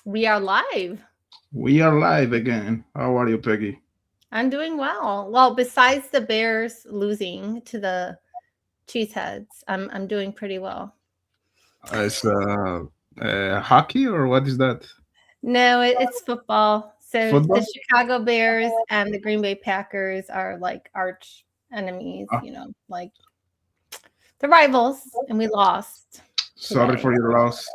We are live. We are live again. How are you, Peggy? I'm doing well. Well, besides the Bears losing to the Cheeseheads, I'm doing pretty well. It's hockey or what is that? No, it's football. So the Football? Chicago Bears and the Green Bay Packers are like arch enemies, Ah, like the rivals, and we lost sorry today. for your loss.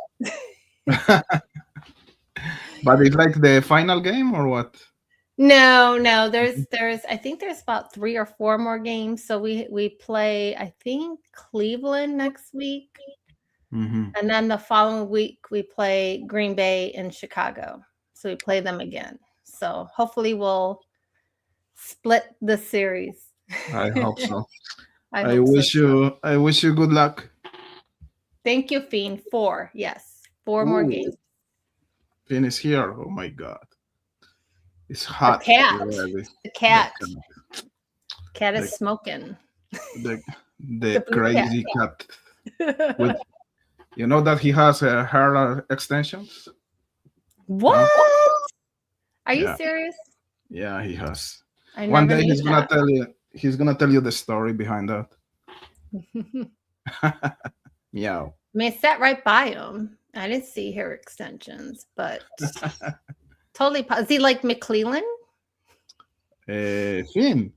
But it's like the final game or what? No, there's I think there's about 3 or 4 more games. So we play I think Cleveland next week. Mm-hmm. And then the following week, we play Green Bay in Chicago. So we play them again. So hopefully we'll split the series. I hope so. I I hope so wish too. you I wish you good luck. Thank you, Fiend. 4. Yes. 4 more Ooh, games. Finn is here. Oh my god. It's The hot cat. already. The The cat. cat. Cat is The smoking. the The the blue cat. crazy cat. With you know that he has hair extensions? What? No? Are you Yeah. serious? Yeah, he has. I One never day knew that. he's gonna tell you the story behind that. Meow. I mean, I sat right by him. I didn't see hair extensions, but totally. Is he like McClellan? Finn?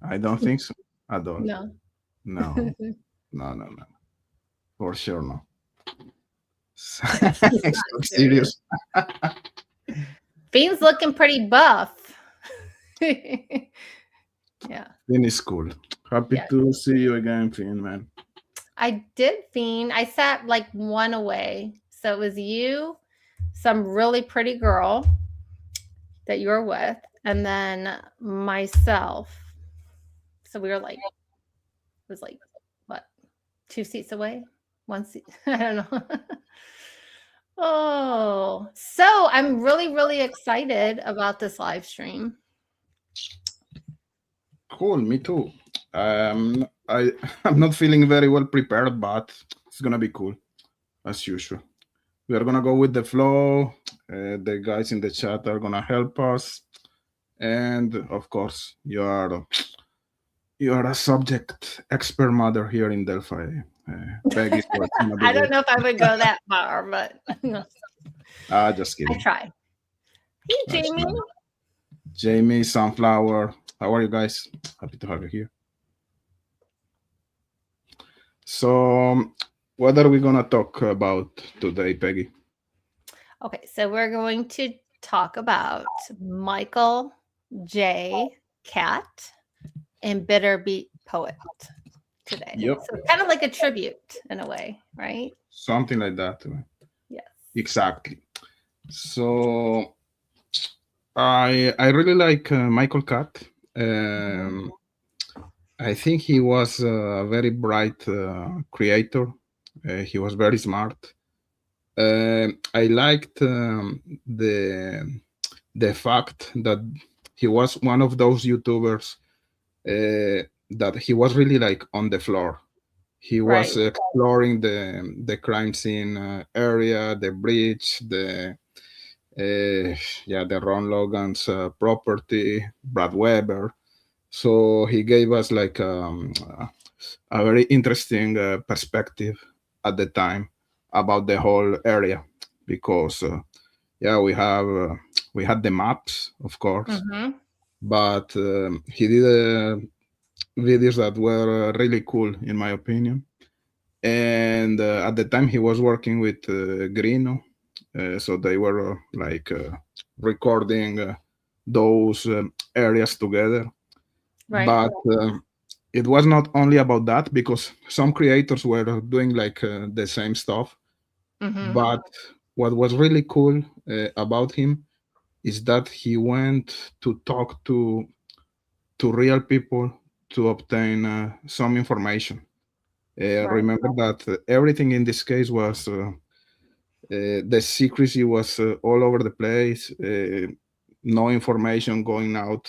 I don't think so. I don't. No. No, no, no, no. For sure, no. He's It's not so serious. serious. Fiend's looking pretty buff. Yeah. Finn is cool. Happy Yeah. to see you again, Finn, man. I did Fiend. I sat like one away. So it was you, some really pretty girl that you were with, and then myself. So we were like, it was like, what, 2 seats away? 1 seat? I don't know. Oh, so I'm really, really excited about this live stream. Cool, me too. I I'm not feeling very well prepared, but it's gonna be cool as usual. We are gonna go with the flow. The guys in the chat are gonna help us, and of course, you are a subject expert mother here in Delphi. Peggy, so it's gonna be I don't good. know if I would go that far, but Just I kidding. try. Hey, That's Jamie. fine. Jamie, Sunflower, how are you guys? Happy to have you here. So, what are we gonna talk about today, Peggy? Okay, so we're going to talk about Michael J. Cat and Bitter Beat Poet today. Yep, So kind of like a tribute in a way, right? something like that. Yes. Exactly. So, I really like Michael Catt. Um, I think he was a very bright creator. He was very smart. I liked the fact that he was one of those YouTubers that he was really like on the floor. He Right. was exploring the crime scene area, the bridge, the Ron Logan's property, Brad Weber. So he gave us like a very interesting perspective at the time about the whole area because yeah we had the maps of course, Mm-hmm. but he did videos that were really cool in my opinion. And at the time he was working with Grino, so they were recording those areas together. Right. But it was not only about that because some creators were doing like the same stuff. Mm-hmm. But what was really cool about him is that he went to talk to real people to obtain some information. Right. Remember that everything in this case was the secrecy was all over the place. No information going out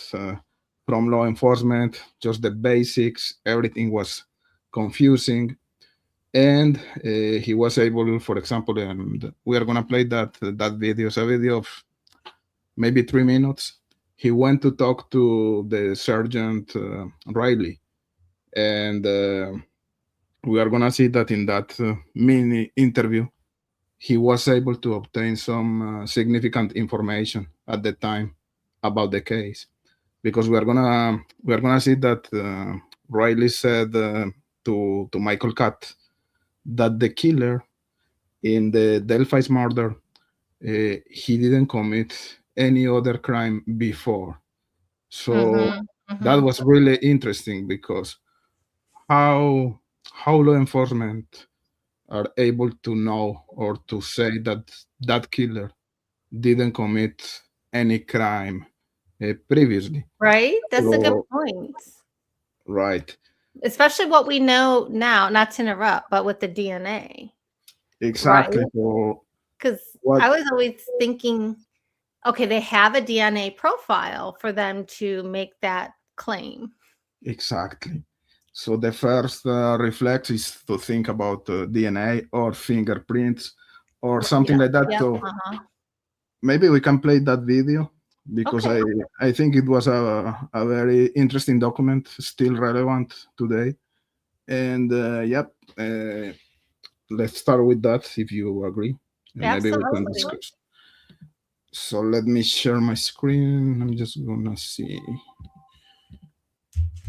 from law enforcement, just the basics. Everything was confusing. and he was able, for example, and we are gonna play that video. It's a video of maybe 3 minutes. He went to talk to the sergeant Riley, and we are gonna see that in that mini interview, he was able to obtain some significant information at the time about the case, because we are gonna see that Riley said to Michael Catt that the killer in the Delphi's murder, he didn't commit any other crime before. So Mhm. that Mhm. was really interesting, because how how law enforcement are able to know or to say that that killer didn't commit any crime previously. Right? That's a good So point. right, Especially what we know now, not to interrupt, but with the DNA, right? exactly. So Because what I was always thinking, okay, they have a DNA profile for them to make that claim. exactly? So the first reflex is to think about DNA or fingerprints or something Yeah. like that. Yep. So Uh-huh. maybe we can play that video, because Okay. I think it was a very interesting document, still relevant today. And yep, let's start with that if you agree, and maybe we can Absolutely. discuss. So let me share my screen. I'm just gonna see,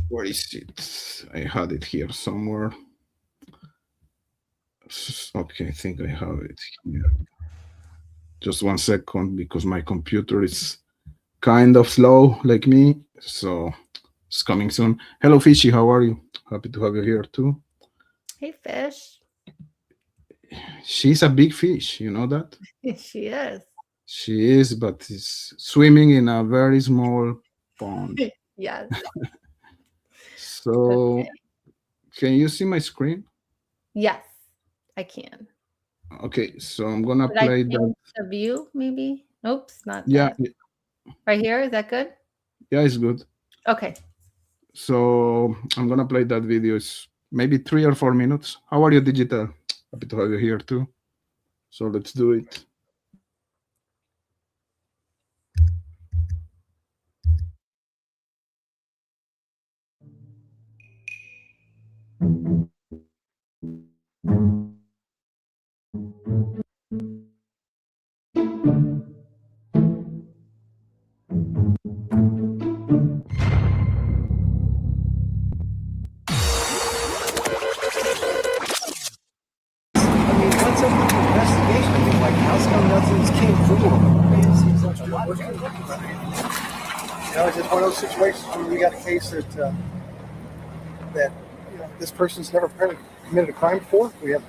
where is it? I had it here somewhere. Okay, I think I have it here. Just 1 second, because my computer is kind of slow like me. So it's coming soon. Hello, Fishy. How are you? Happy to have you here too. Hey, fish. She's a big fish. You know that? She is. She is, but is swimming in a very small pond. Yes. So Okay. can you see my screen? Yes, I can. Okay, so I'm gonna Did I play that. change the view maybe? Oops, not Yeah, that. Right here, is that good? yeah, it's good. Okay. So I'm gonna play that video. It's maybe 3 or 4 minutes. How are you, Digital? Happy to have you here too. So let's do it. I mean, what's up with the investigation? I mean, like, how's come nothing's came forward? I mean, it seems like a lot of people looking for it. You know, it's just one of those situations where we got a case that this person's never committed a crime before. We have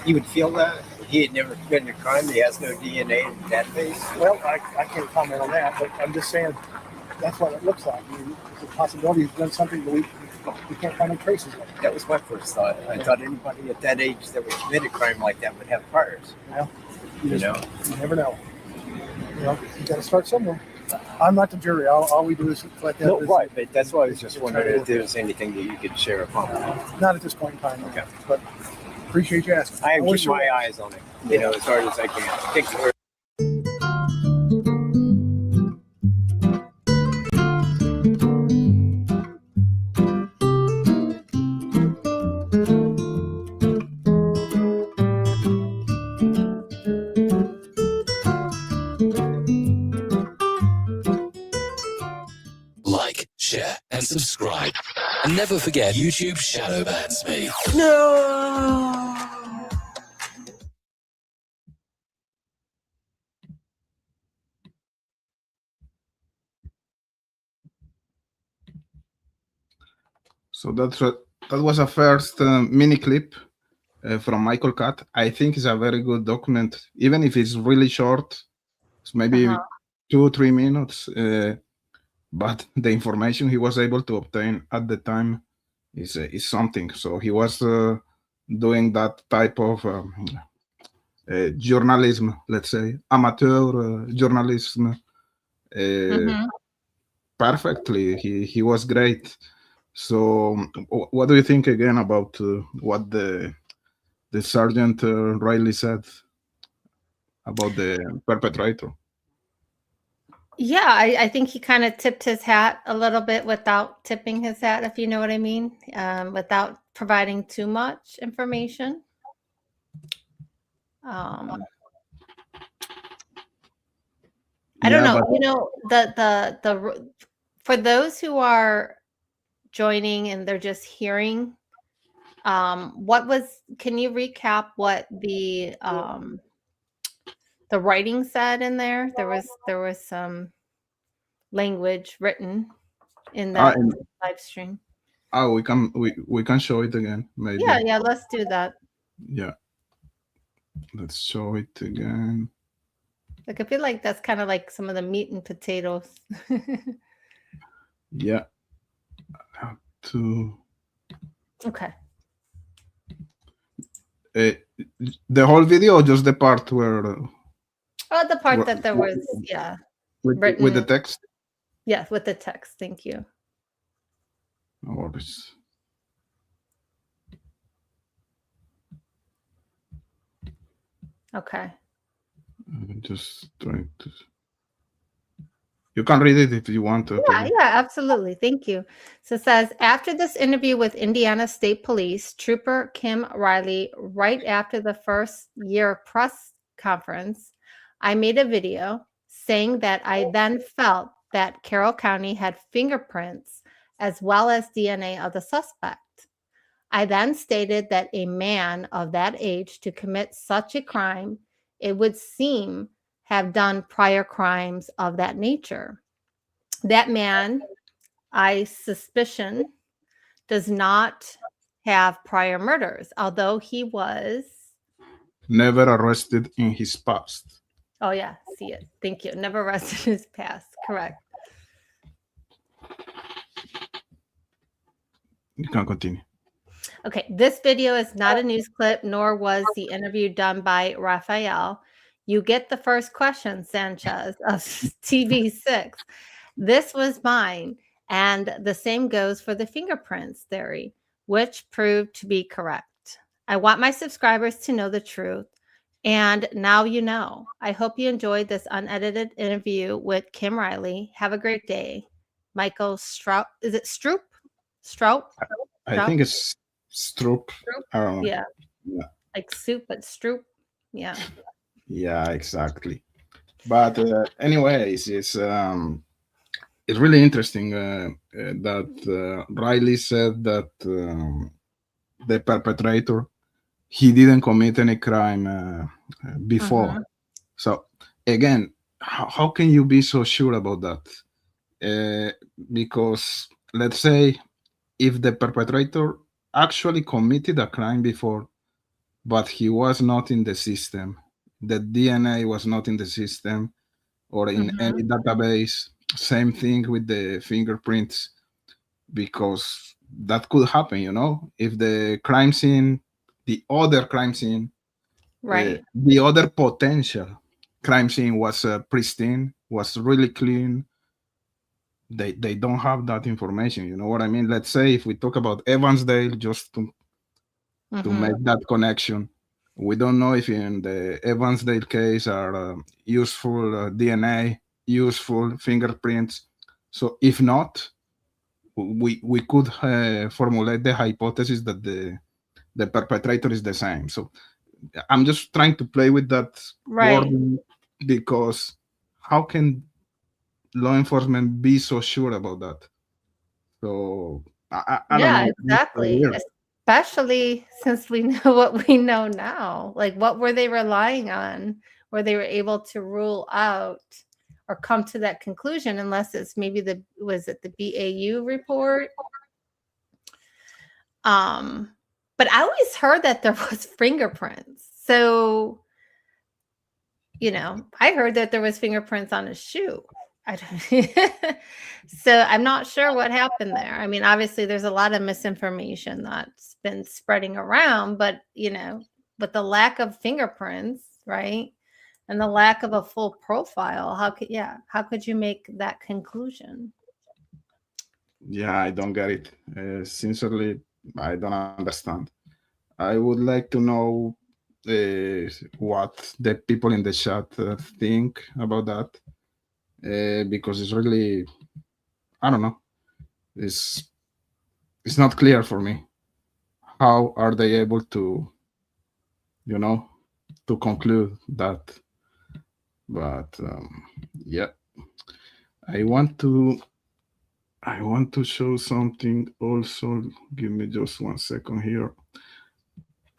You would feel that he had never committed a crime. He has no DNA in the database. well, I can't comment on that, but I'm just saying that's what it looks like. I mean, there's a possibility he's done something, but we can't find any traces of it. That was my first thought. I thought anybody at that age that would commit a crime like that would have priors. Well, You just- know, you never know. You got to start somewhere. I'm not the jury. All we do is let that. no, right. But that's why I was just wondering if there was anything that you could share upon. Not at this point in time. Okay. But appreciate you asking. I am wish keeping you my was. eyes on it, as hard as I can. Thank you. Like, share, and subscribe. And never forget, YouTube shadow bans me. No. So that was a first mini clip from Michael Catt. I think it's a very good document, even if it's really short. It's maybe Uh-huh. 2 or 3 minutes. But the information he was able to obtain at the time is something. So he was doing that type of journalism, let's say, amateur journalism, Mhm. perfectly. He was great. So, what do you think again about what the Sergeant Riley said about the perpetrator. Yeah, I think he kind of tipped his hat a little bit without tipping his hat, if you know what I mean, without providing too much information. I don't Yeah, know. but The for those who are joining and they're just hearing, can you recap what the writing said in there? There was some language written in that and, live stream. we can show it again, maybe. Yeah, let's do that. Yeah, let's show it again. Like I feel like that's kind of like some of the meat and potatoes. Yeah, to Okay. the whole video, or just the part where Oh, the part where- that there was, with the written. text. Yeah, with the text. Thank you. No worries. Okay. I'm just trying to. You can read it if you want to. Yeah, absolutely. Thank you. So it says, after this interview with Indiana State Police, Trooper Kim Riley, right after the first year press conference, I made a video saying that I then felt that Carroll County had fingerprints as well as DNA of the suspect. I then stated that a man of that age to commit such a crime, it would seem, have done prior crimes of that nature. That man, I suspicion, does not have prior murders, although he was. Never arrested in his past. Oh, yeah, see it. Thank you. Never arrested in his past. Correct. You can continue. Okay, this video is not a news clip, nor was the interview done by Raphael. You get the first question, Sanchez, of TV6. This was mine, and the same goes for the fingerprints theory, which proved to be correct. I want my subscribers to know the truth, and now you know. I hope you enjoyed this unedited interview with Kim Riley. Have a great day. Michael Strout. Is it Stroop? Strout? I think it's Stroop. I don't know. Yeah. Yeah. Like soup, but Stroop. Yeah. Yeah, exactly. But anyways, it's really interesting that Riley said that the perpetrator, he didn't commit any crime before. So again, how can you be so sure about that? Because let's say if the perpetrator actually committed a crime before, but he was not in the system, the DNA was not in the system or in any database, same thing with the fingerprints, because that could happen, if the crime scene, the other crime scene, Right. the other potential crime scene was pristine, was really clean. They don't have that information. You know what I mean? Let's say if we talk about Evansdale, just to make that connection, we don't know if in the Evansdale case are useful DNA, useful fingerprints. So if not, we could formulate the hypothesis that the perpetrator is the same. So I'm just trying to play with that wording, because how can law enforcement be so sure about that? So I don't know. Exactly. Especially since we know what we know now. Like, what were they relying on where they were able to rule out or come to that conclusion, unless it's maybe the BAU report? But I always heard that there was fingerprints. So, I heard that there was fingerprints on his shoe. So I'm not sure what happened there. I mean, obviously there's a lot of misinformation that's been spreading around, but with the lack of fingerprints, right? And the lack of a full profile, how could you make that conclusion? Yeah, I don't get it. Sincerely, I don't understand. I would like to know what the people in the chat think about that, because it's really, I don't know, it's it's not clear for me. How are they able to, you know, to conclude that? But yeah, I want to I want to show something also. Give me just 1 second here.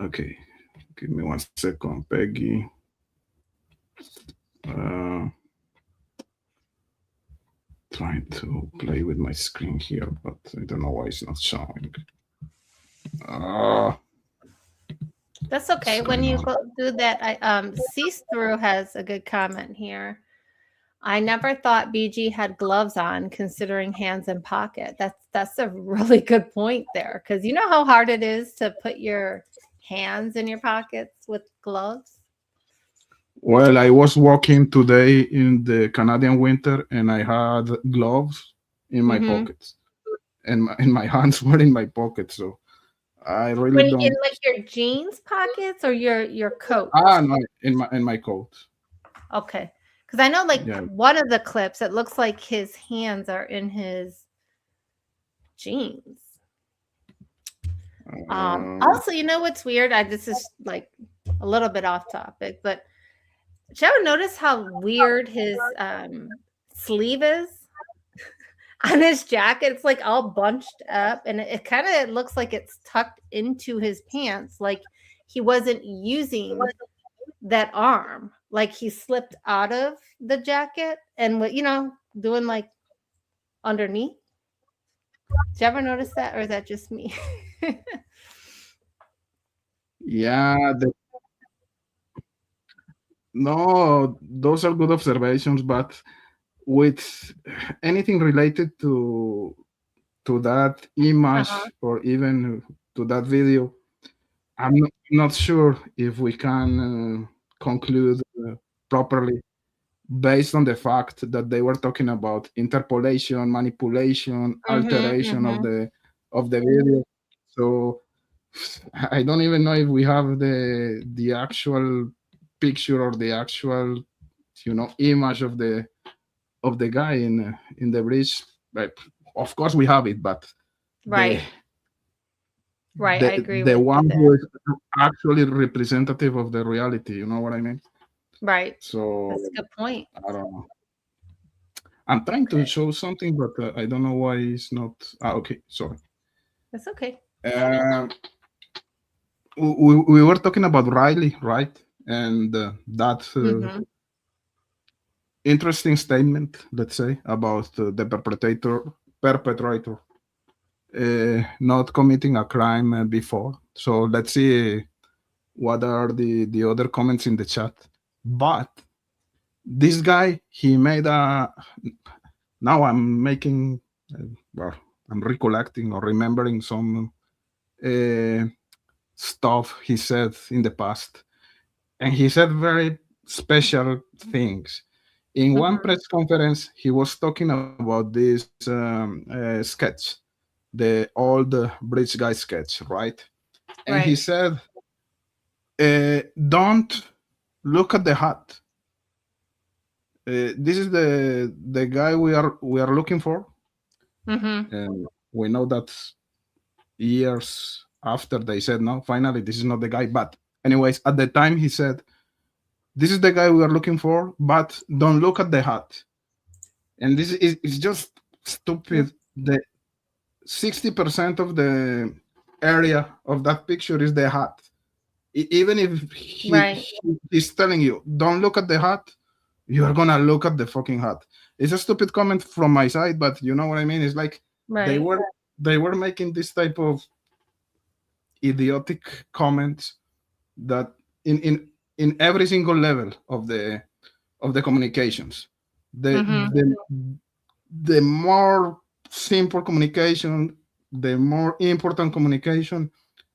Okay, give me 1 second, Peggy. Uh, Trying to play with my screen here, but I don't know why it's not showing. Uh, That's okay. When sorry, you no. go do that, I Cease Through has a good comment here. I never thought BG had gloves on, considering hands in pocket. That's a really good point there, because you know how hard it is to put your hands in your pockets with gloves. Well, I was walking today in the Canadian winter, and I had gloves in my Mm-hmm. pockets, and my hands were in my pockets. So I really When in don't. like your jeans pockets or your coat. No, in my coat. Okay, because I know like Yeah. one of the clips, it looks like his hands are in his jeans. Um, Also, you know what's weird? This is like a little bit off topic, but did you ever notice how weird his sleeve is on his jacket? It's like all bunched up, and it kind of looks like it's tucked into his pants, like he wasn't using that arm, like he slipped out of the jacket and what doing like underneath. Did you ever notice that, or is that just me? yeah. No, those are good observations, but with anything related to that Uh-huh. image or even to that video, I'm not sure if we can conclude properly based on the fact that they were talking about interpolation, manipulation, Mhm, alteration of mhm. the video. So I don't even know if we have the actual picture or the actual image of the guy in the bridge. But of course we have it, but the Right, right. I agree the with you one there. who is actually representative of the reality, you know what I mean? Right. So That's a good point. I don't know. I'm trying to show something, but I don't know why it's not. Okay, sorry. That's okay. Um, we were talking about Riley, right? And that Mhm. interesting statement, let's say, about the perpetrator not committing a crime before. So let's see what are the other comments in the chat. But this guy, he made a. Now I'm making, well, I'm recollecting or remembering some uh, stuff he said in the past, and he said very special things. In one Mhm. press conference, he was talking about this sketch, the old bridge guy sketch, right? And he Right. said, "Don't look at the hat. This is the guy we are looking for." Mhm. And we know that years after they said, "No, finally, this is not the guy." But anyways, at the time he said, "This is the guy we are looking for, but don't look at the hat." And this is just stupid. The 60% of the area of that picture is the hat. Even if Right. he's telling you, "Don't look at the hat," you are gonna look at the fucking hat. It's a stupid comment from my side, but you know what I mean. It's like they Right. were they were making this type of idiotic comments that in every single level of the communications, the Mhm. the the more simple communication, the more important communication,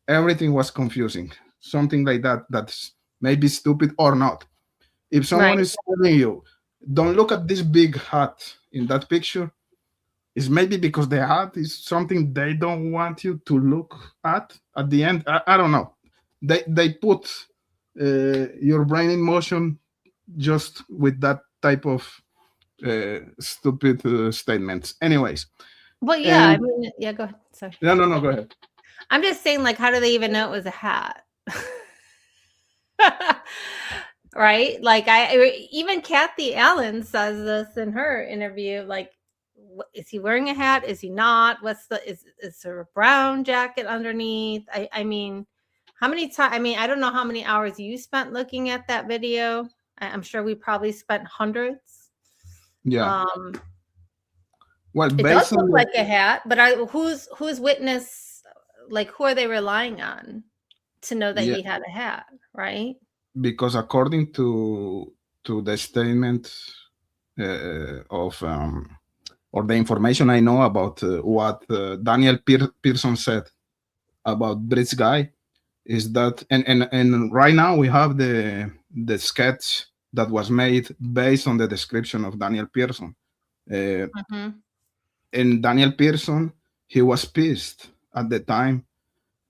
everything was confusing. Something like that, that's maybe stupid or not. If someone Right. is telling you, "Don't look at this big hat in that picture," it's maybe because the hat is something they don't want you to look at the end. I don't know. they put your brain in motion just with that type of stupid statements. Anyways, Well, yeah, I and mean, yeah, go ahead. Sorry. no, go ahead. I'm just saying, like, how do they even know it was a hat? Right? Like, even Kathy Allen says this in her interview. Like, is he wearing a hat? Is he not? Is there a brown jacket underneath? I mean, how many times? I mean, I don't know how many hours you spent looking at that video. I'm sure we probably spent hundreds. Yeah. Well, It does based on look like a hat, but who's witness? Like, who are they relying on to know that yeah, he had a hat? Right? because according to the statement of or the information I know about what Daniel Pearson said about Bridge Guy is that, and right now we have the sketch that was made based on the description of Daniel Pearson. And Daniel Pearson, he was pissed at the time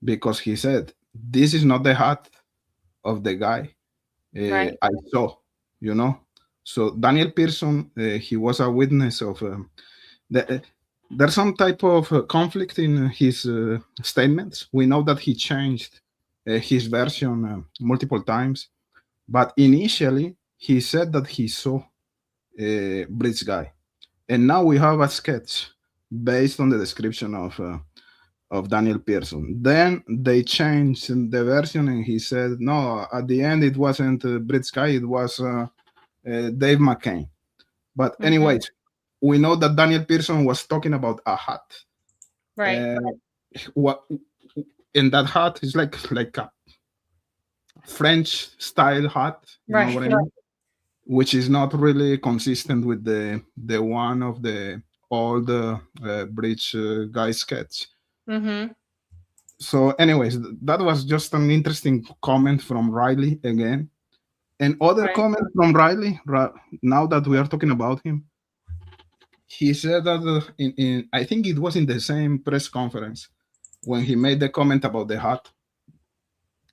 because he said, "This is not the hat of the guy Right. I saw," you know. So Daniel Pearson, he was a witness of the. There's some type of conflict in his statements. We know that he changed his version multiple times, but initially he said that he saw Bridge Guy, and now we have a sketch based on the description of Daniel Pearson. Then they changed the version, and he said, no, at the end it wasn't Bridge Guy, it was Dave McCain. But anyways, we know that Daniel Pearson was talking about a hat. Right. What in that hat is like a French style hat, you know what I mean? Which is not really consistent with the one of the old Bridge Guy sketch. So, anyways, that was just an interesting comment from Riley again. And other comment from Riley, now that we are talking about him, he said that in I think it was in the same press conference when he made the comment about the hat.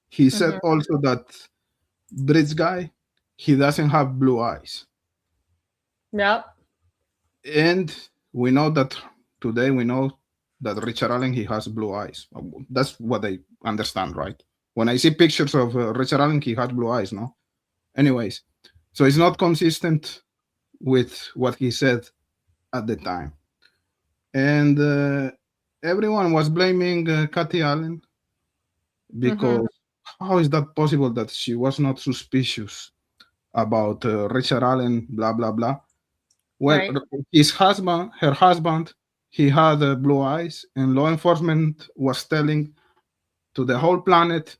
He said also that Bridge Guy, he doesn't have blue eyes. Yep. And we know that today we know that Richard Allen, he has blue eyes. That's what I understand, right? When I see pictures of Richard Allen, he has blue eyes, no? Anyways, so it's not consistent with what he said at the time. And everyone was blaming Kathy Allen because how is that possible that she was not suspicious about Richard Allen, blah, blah, blah. Well, her husband, he had blue eyes, and law enforcement was telling to the whole planet,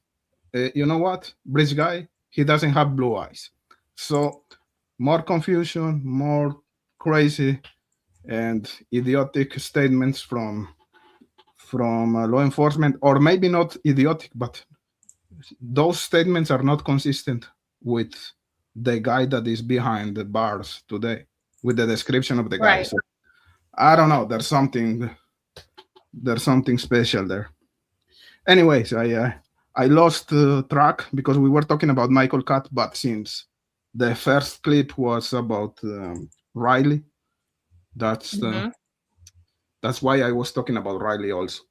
you know what, Bridge Guy, he doesn't have blue eyes. So more confusion, more crazy and idiotic statements from law enforcement, or maybe not idiotic, but those statements are not consistent with the guy that is behind the bars today, with the description of the guy. Right. So I don't know. There's something special there. Anyways, I lost track because we were talking about Michael Catt, but since the first clip was about Riley, that's why I was talking about Riley also.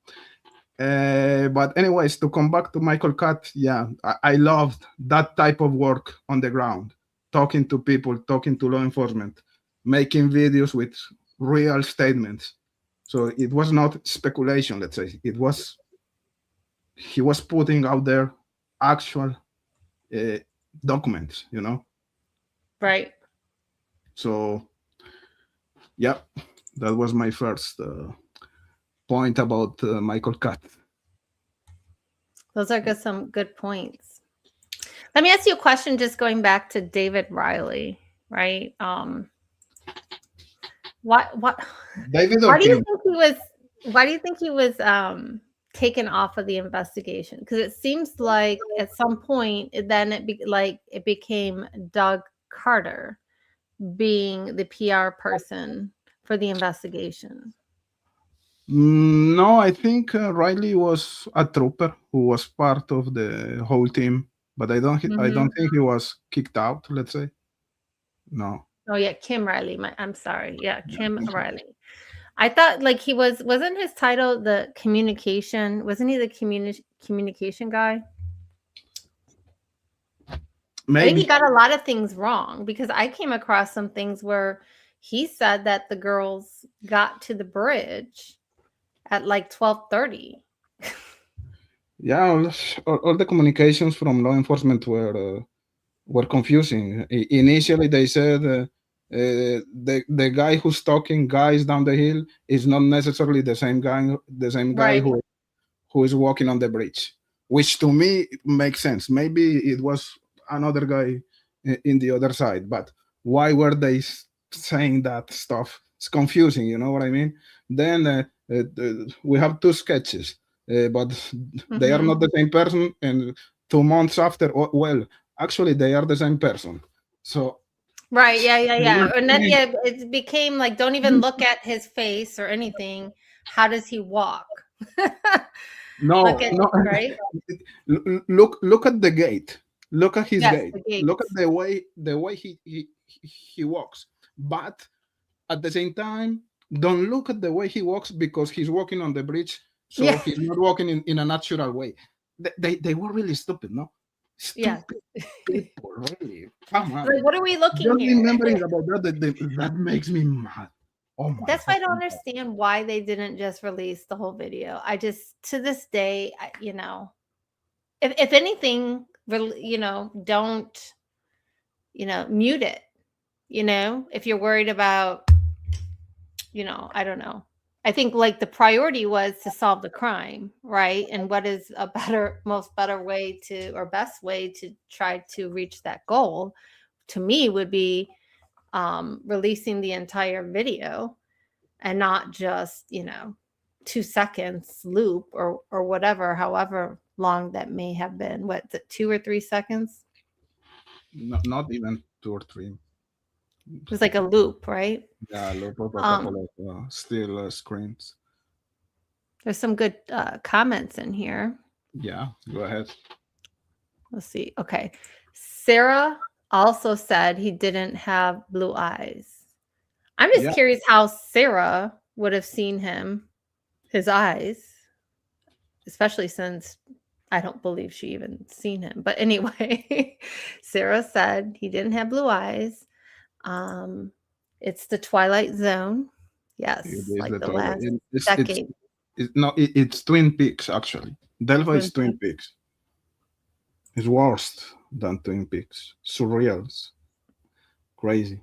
But anyways, to come back to Michael Catt, yeah, I loved that type of work on the ground, talking to people, talking to law enforcement, making videos with real statements. So it was not speculation, let's say. He was putting out there actual documents, you know? Right. So, yeah, that was my first point about Michael Catt. Those are some good points. Let me ask you a question, just going back to David Riley, right? Why do you think he was taken off of the investigation? Because it seems like at some point then it became Doug Carter being the PR person for the investigation. No, I think Riley was a trooper who was part of the whole team, but I don't Mhm. think he was kicked out. Let's say no. Oh yeah, Kim Riley. I'm sorry. Yeah, Yeah, Kim I think so. Riley. I thought like wasn't his title the communication? Wasn't he the communication guy? I think he Maybe. got a lot of things wrong because I came across some things where he said that the girls got to the bridge at like 12:30. Yeah, all the communications from law enforcement were confusing. Initially, they said the guy who's talking guys down the hill is not necessarily the same guy Right. who is walking on the bridge, which to me makes sense. Maybe it was another guy in the other side, but why were they saying that stuff? It's confusing, you know what I mean? Then we have two sketches, but they are Mhm. not the same person, and 2 months after, well, actually, they are the same person. So Right. Yeah, yeah, they were yeah. And then saying, yeah, it became like don't even look at his face or anything. How does he walk? Look no, at no. right? Look at the gate. Look at his Yes, gate. the Look at gates. the way he walks. But at the same time, don't look at the way he walks because he's walking on the bridge, so Yeah. he's not walking in a natural way. They were really stupid, no? Yes. Stupid people, really. Come on. Like, what are we looking Just here? remembering about that makes me mad. Oh my That's why I don't fucking god. understand why they didn't just release the whole video. I just to this day, if anything, don't, mute it. If you're worried about, I don't know. I think like the priority was to solve the crime, right? And what is a most better way to, or best way to try to reach that goal to me would be releasing the entire video and not just 2 seconds loop or whatever, however long that may have been. What's it, 2 or 3 seconds? Not even 2 or 3. It was like a loop, right? Yeah, look at a um couple of still screens. there's some good comments in here. Yeah, go ahead. Let's see. Okay, Sarah also said he didn't have blue eyes. I'm just Yeah, curious how Sarah would have seen his eyes, especially since I don't believe she even seen him. But anyway, Sarah said he didn't have blue eyes. Um, it's the Twilight Zone. it Yes, is like the the toilet. last decade. It's Twin Peaks actually. Delphi is Twin Twin Peaks. Peaks. It's worse than Twin Peaks. Surreal. Crazy.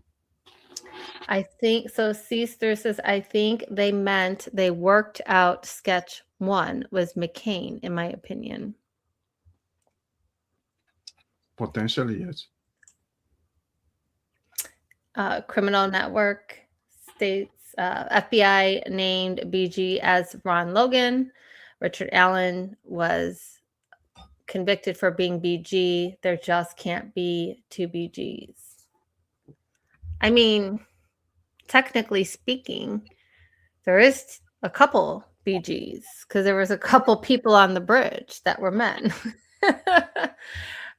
I think so. Sister says, I think they meant they worked out sketch one was McCain, in my opinion. Potentially, yes. Criminal Network states FBI named BG as Ron Logan. Richard Allen was convicted for being BG. There just can't be two BGs. I mean, technically speaking, there is a couple BGs because there was a couple people on the bridge that were men.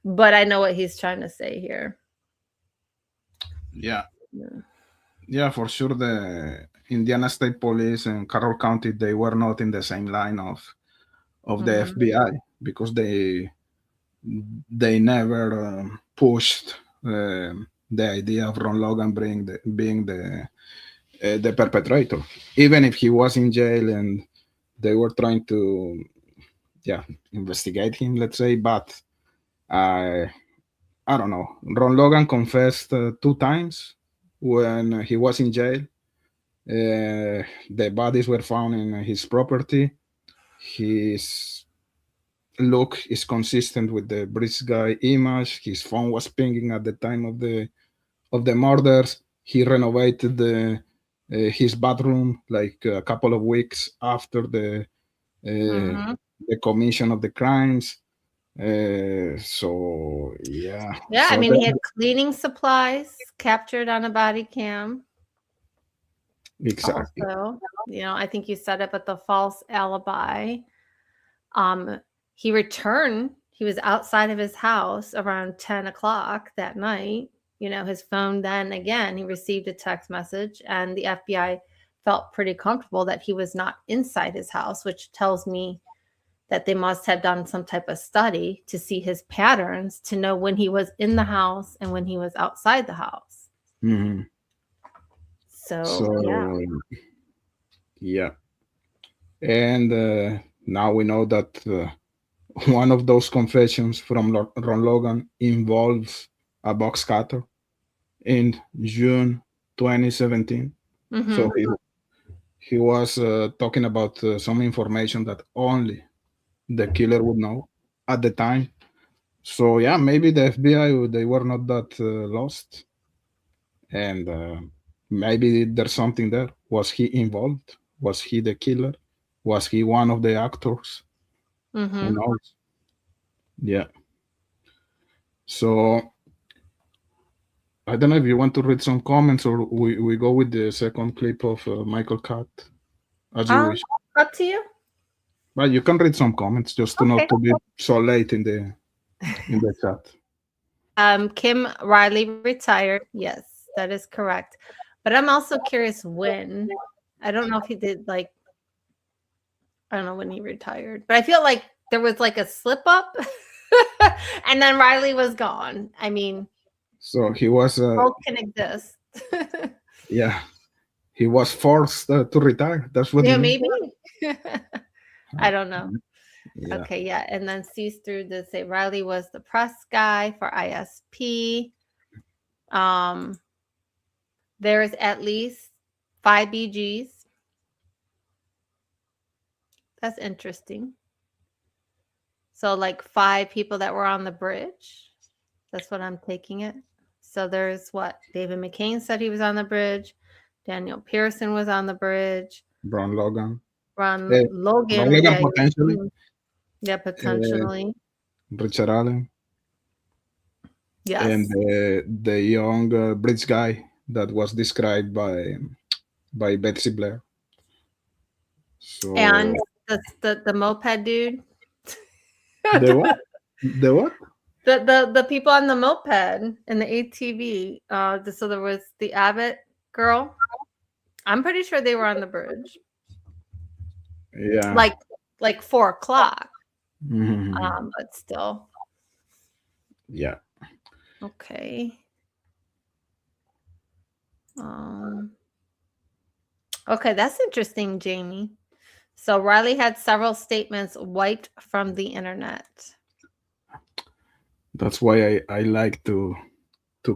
But I know what he's trying to say here. Yeah. Yeah. Yeah, for sure. The Indiana State Police and Carroll County, they were not in the same line of the Mhm. FBI because they never pushed the idea of Ron Logan being the perpetrator, even if he was in jail and they were trying to, yeah, investigate him, let's say. But I don't know. Ron Logan confessed 2 times when he was in jail. The bodies were found in his property. His look is consistent with the bridge guy image. His phone was pinging at the time of the murders. He renovated his bathroom like a couple of weeks after uh, Mhm. the commission of the crimes. So yeah, Yeah, I so mean, he had cleaning supplies captured on a body cam. Exactly. Also, I think you said it, but the false alibi. He returned. He was outside of his house around 10 o'clock that night. His phone then again, he received a text message, and the FBI felt pretty comfortable that he was not inside his house, which tells me that they must have done some type of study to see his patterns to know when he was in the house and when he was outside the house. Mhm. So, So yeah, and now we know that one of those confessions from Ron Logan involves a box cutter in June 2017. So he was talking about some information that only the killer would know at the time. So yeah, maybe the FBI, they were not that lost, and maybe there's something there. Was he involved? Was he the killer? Was he one of the actors? Who knows? Yeah. So I don't know if you want to read some comments, or we go with the second clip of Michael Catt, as you wish. up to you. But you can read some comments just to not to be so late in the chat. Kim Riley retired. Yes, that is correct. But I'm also curious when. I don't know if he did I don't know when he retired, but I feel like there was a slip up and then Riley was gone. I mean, so he was both can exist. Yeah, he was forced to retire. That's what you mean? Maybe. I don't know. Yeah. Okay, yeah. And then Cease through to say Riley was the press guy for ISP. There's at least 5 BGs. That's interesting. So 5 people that were on the bridge. That's what I'm taking it. So there's what David McCain said he was on the bridge. Daniel Pearson was on the bridge. Ron Logan. Ron Ron Logan. Logan potentially. Yeah, potentially. Richard Allen. Yes. And the young bridge guy that was described by Betsy Blair. So and the moped dude. The what? The what? The people on the moped and the ATV. So there was the Abbott girl. I'm pretty sure they were on the bridge. Yeah. Like 4 o'clock. Mm-hmm. But still. Yeah. Okay. Okay, that's interesting, Jamie. So Riley had several statements wiped from the internet. That's why I like to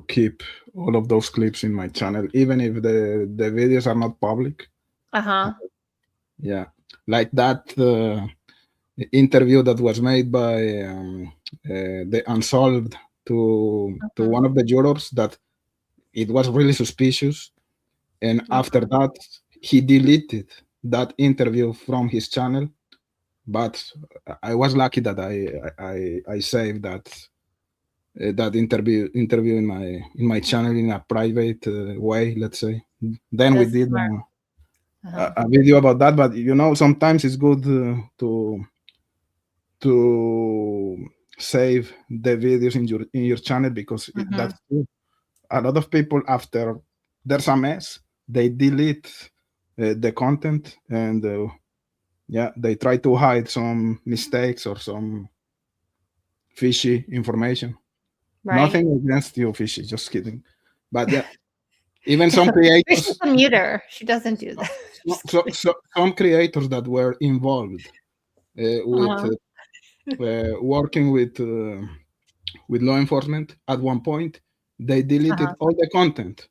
keep all of those clips in my channel, even if the videos are not public. Yeah, like that interview that was made by the Unsolved to one of the jurors, that it was really suspicious, and after that he deleted that interview from his channel. But I was lucky that I saved that interview in my channel in a private way, let's say. Then we did a video about that. But sometimes it's good to save the videos in your channel, because that's true. A lot of people, after there's a mess, they delete the content, and they try to hide some mistakes or some fishy information. Right. Nothing against you, Fishy, just kidding. But yeah, even some creators. She's a muter. She doesn't do that. So some creators that were involved with working with law enforcement, at one point they deleted all the content,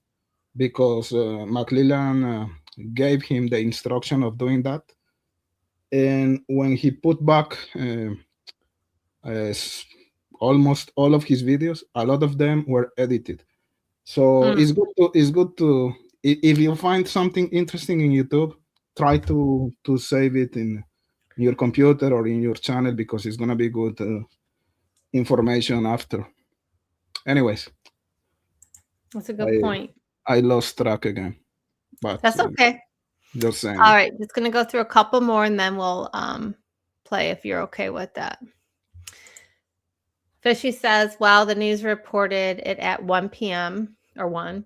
because McClellan gave him the instruction of doing that. And when he put back almost all of his videos, a lot of them were edited. So it's good to if you find something interesting in YouTube, try to save it in your computer or in your channel, because it's gonna be good information after. Anyways, that's a good point. I lost track again. But That's okay. just saying. All right, just gonna go through a couple more and then we'll play if you're okay with that. Fishy says, "Well, the news reported it at 1 p.m. or 1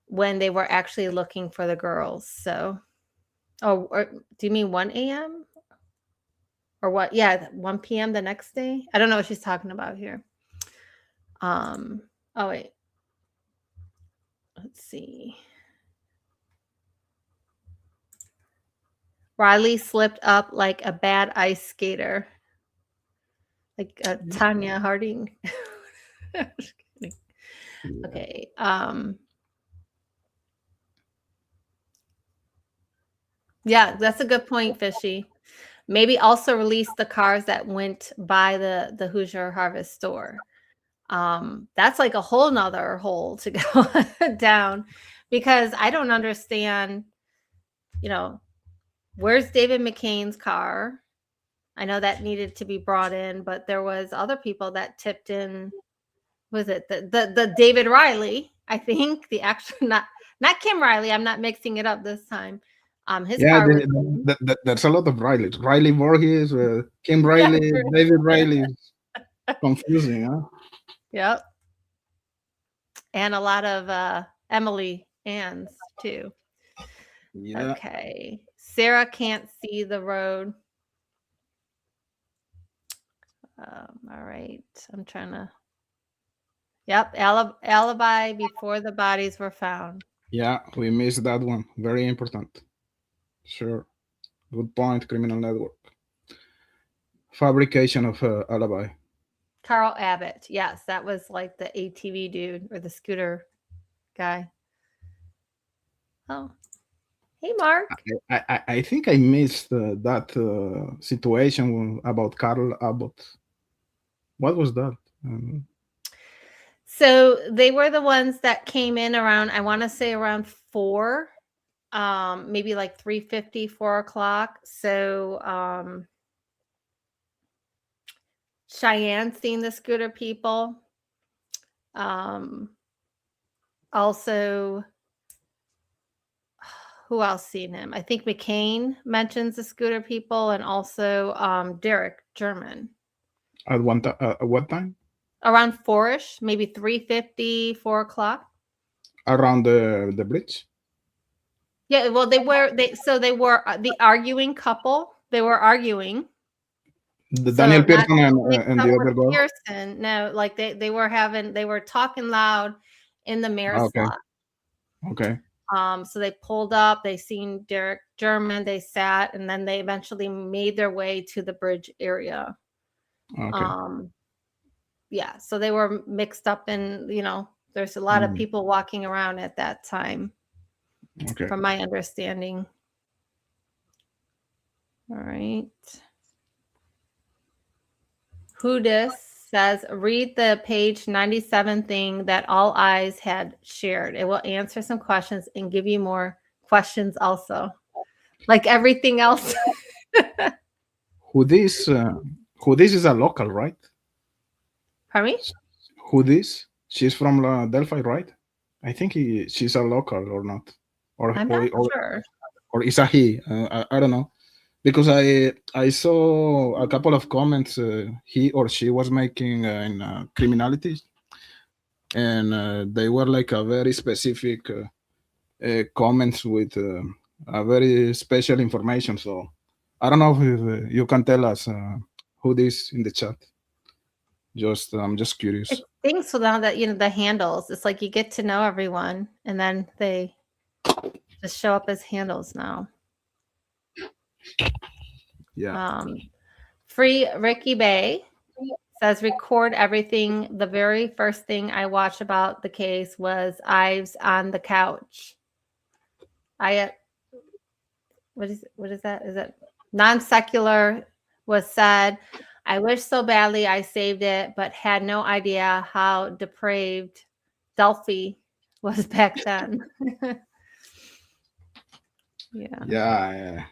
when they were actually looking for the girls." So, or do you mean 1 a.m. or what? Yeah, 1 p.m. the next day. I don't know what she's talking about here. Oh wait, let's see. Riley slipped up like a bad ice skater, like Tanya Harding. Just kidding. Okay. Yeah, that's a good point, Fishy. Maybe also release the cars that went by the Hoosier Harvest store. That's like a whole nother hole to go down, because I don't understand, where's David McCain's car? I know that needed to be brought in, but there was other people that tipped in. Was it the David Riley? I think the actual not Kim Riley. I'm not mixing it up this time. His car was there's a lot of Rileys. Riley Voorhees, Kim yeah, Riley, David Riley. Confusing, huh? Yep. And a lot of Emily Ann's too. Yeah. Okay. Sarah can't see the road. All right. I'm trying to. Yep. Alibi before the bodies were found. Yeah, we missed that one. Very important. Sure. Good point, criminal network. Fabrication of alibi. Carl Abbott. Yes, that was like the ATV dude or the scooter guy. Oh. Hey, Mark. I think I missed that situation about Carl Abbott. What was that? So they were the ones that came in around, I want to say around 4, maybe like 3:50, 4 o'clock. So Cheyenne seen the scooter people. Also, who else seen him? I think McCain mentions the scooter people, and also Derek German. At what time? Around 4-ish, maybe 3:50, 4 o'clock. Around the bridge? Yeah, well, they were the arguing couple. They were arguing. The Daniel Pearson and the other girl? Pearson. No, like they were talking loud in the mayor's lot. Okay. So they pulled up, they seen Derek German, they sat, and then they eventually made their way to the bridge area. Okay. Yeah, so they were mixed up in, there's a lot of people walking around at that time. Okay. From my understanding. All right. Hudis says, read the page 97 thing that All Eyes had shared. It will answer some questions and give you more questions also. Like everything else. Hudis is a local, right? Pardon me? Hudis? She's from Delphi, right? I think she's a local or not. I'm not sure. Or is a he? I don't know. Because I saw a couple of comments he or she was making in criminality, and they were like a very specific comments with a very special information. So I don't know if you can tell us who this in the chat. I'm just curious. I think so now that the handles, it's like you get to know everyone, and then they just show up as handles now. Yeah. Free Ricky Bay says, record everything. The very first thing I watched about the case was Ives on the couch. What is that? Is it non-secular was said? I wish so badly I saved it, but had no idea how depraved Delphi was back then. Yeah.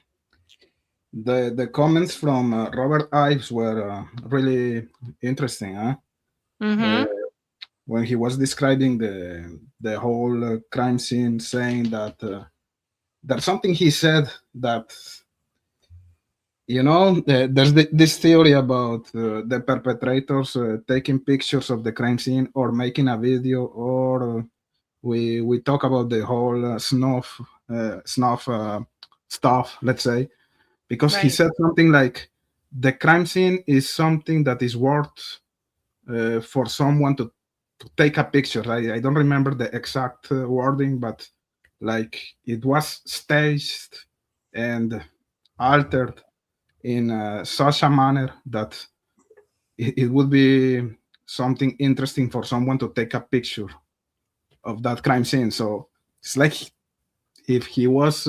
The comments from Robert Ives were really interesting, huh? When he was describing the whole crime scene, saying that there's something he said that, there's this theory about the perpetrators taking pictures of the crime scene or making a video, or we talk about the whole snuff stuff, let's say, because he Right. said something like the crime scene is something that is worth for someone to take a picture. I don't remember the exact wording, but like it was staged and altered in such a manner that it would be something interesting for someone to take a picture of that crime scene. So it's like if he was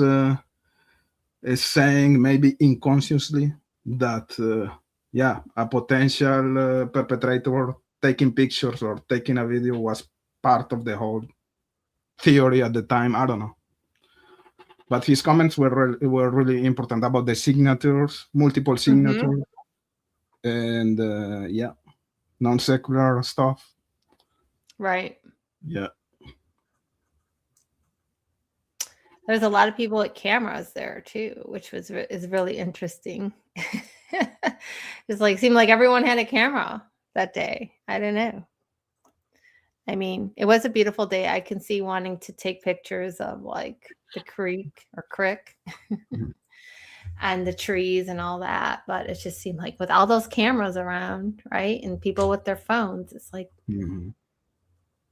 saying, maybe unconsciously, that yeah, a potential perpetrator taking pictures or taking a video was part of the whole theory at the time. I don't know, but his comments were really important about the signatures, multiple signatures, and yeah, non-secular stuff. Right. Yeah. There's a lot of people with cameras there too, which is really interesting. It's like seemed like everyone had a camera that day. I don't know. I mean, it was a beautiful day. I can see wanting to take pictures of like the creek or crick and the trees and all that, but it just seemed like with all those cameras around, right? And people with their phones, it's like,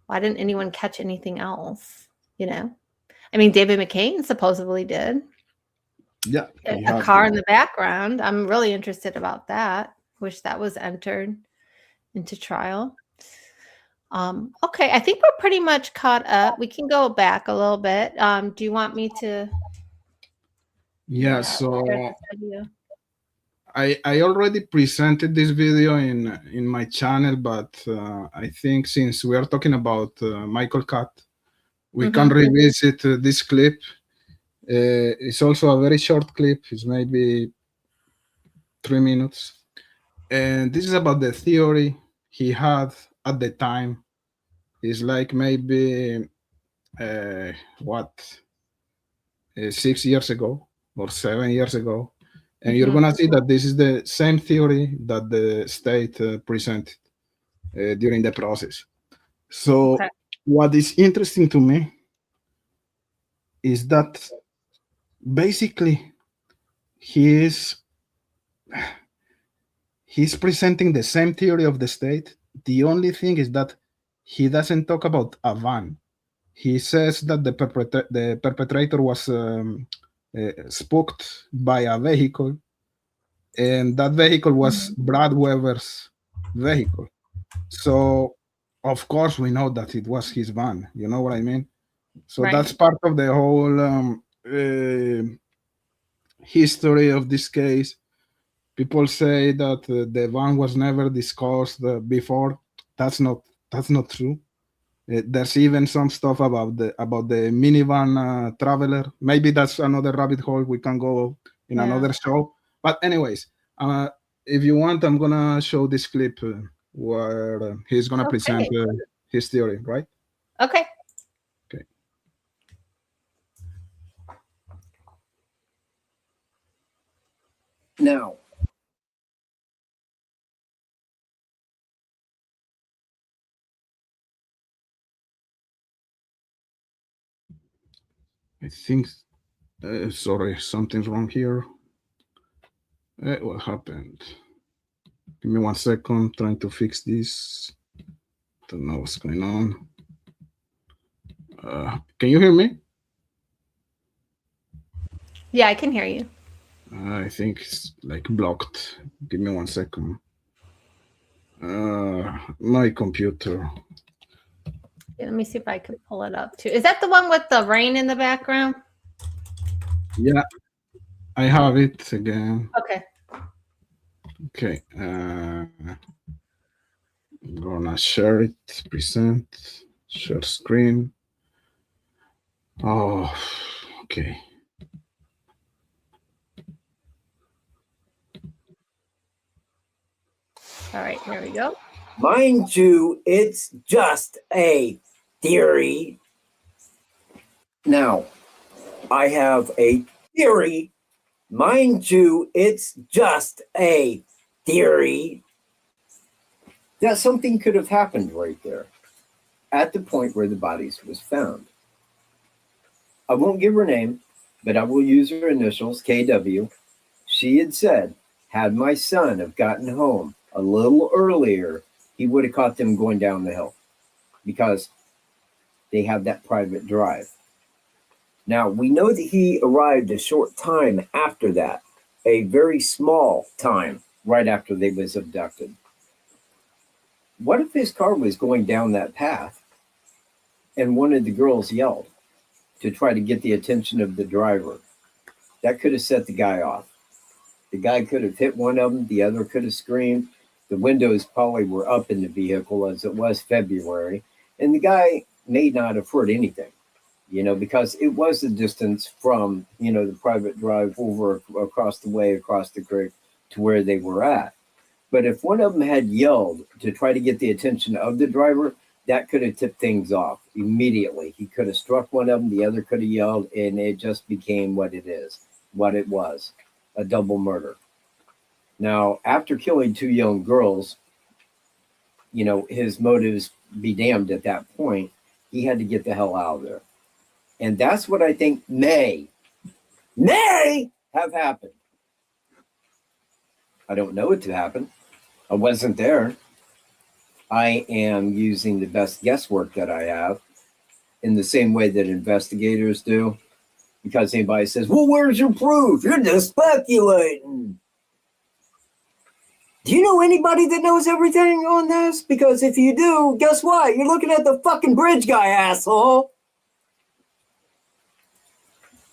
why didn't anyone catch anything else? You know? I mean, David McCain supposedly did. Yeah. A car in the background. I'm really interested about that. Wish that was entered into trial. Okay, I think we're pretty much caught up. We can go back a little bit. Do you want me to? Yeah, share this so video? I already presented this video in my channel, but I think since we are talking about Michael Catt, we can revisit this clip. It's also a very short clip. It's maybe 3 minutes. And this is about the theory he had at the time. It's like maybe, 6 years ago or 7 years ago. And you're going to see that this is the same theory that the state presented during the process. So Okay. what is interesting to me is that basically he's presenting the same theory of the state. The only thing is that he doesn't talk about a van. He says that the perpetrator was spooked by a vehicle, and that vehicle was Brad Weber's vehicle. So, of course, we know that it was his van. You know what I mean? So Right. that's part of the whole history of this case. People say that the van was never discussed before. That's not true. There's even some stuff about the minivan traveler. Maybe that's another rabbit hole we can go in another show. But anyways, if you want, I'm gonna show this clip where he's gonna present his theory, right? Okay. Okay. Now, I think, sorry, something's wrong here. What happened? Give me 1 second, trying to fix this. Don't know what's going on. Can you hear me? Yeah, I can hear you. I think it's like blocked. Give me 1 second. My computer. Yeah, let me see if I can pull it up too. Is that the one with the rain in the background? Yeah, I have it again. Okay. Okay. I'm gonna share it. Present. Share screen. Oh, okay. All right, here we go. mind you, it's just a theory. Now, I have a theory. Mind you, it's just a theory that something could have happened right there at the point where the bodies was found. I won't give her name, but I will use her initials, KW. She had said, had my son have gotten home a little earlier, he would have caught them going down the hill because they have that private drive. Now, we know that he arrived a short time after that, a very small time right after they was abducted. What if his car was going down that path and one of the girls yelled to try to get the attention of the driver? That could have set the guy off. The guy could have hit one of them, the other could have screamed. The windows probably were up in the vehicle as it was February, and the guy may not have heard anything, because it was a distance from, the private drive over across the way, across the creek to where they were at. But if one of them had yelled to try to get the attention of the driver, that could have tipped things off immediately. He could have struck one of them, the other could have yelled, and it just became what it was, a double murder. Now, after killing two young girls, his motives be damned at that point. He had to get the hell out of there. And that's what I think may have happened. I don't know it to happen. I wasn't there. I am using the best guesswork that I have in the same way that investigators do. Because anybody says, well, where's your proof? You're just speculating. Do you know anybody that knows everything on this? Because if you do, guess what? You're looking at the fucking bridge guy, asshole.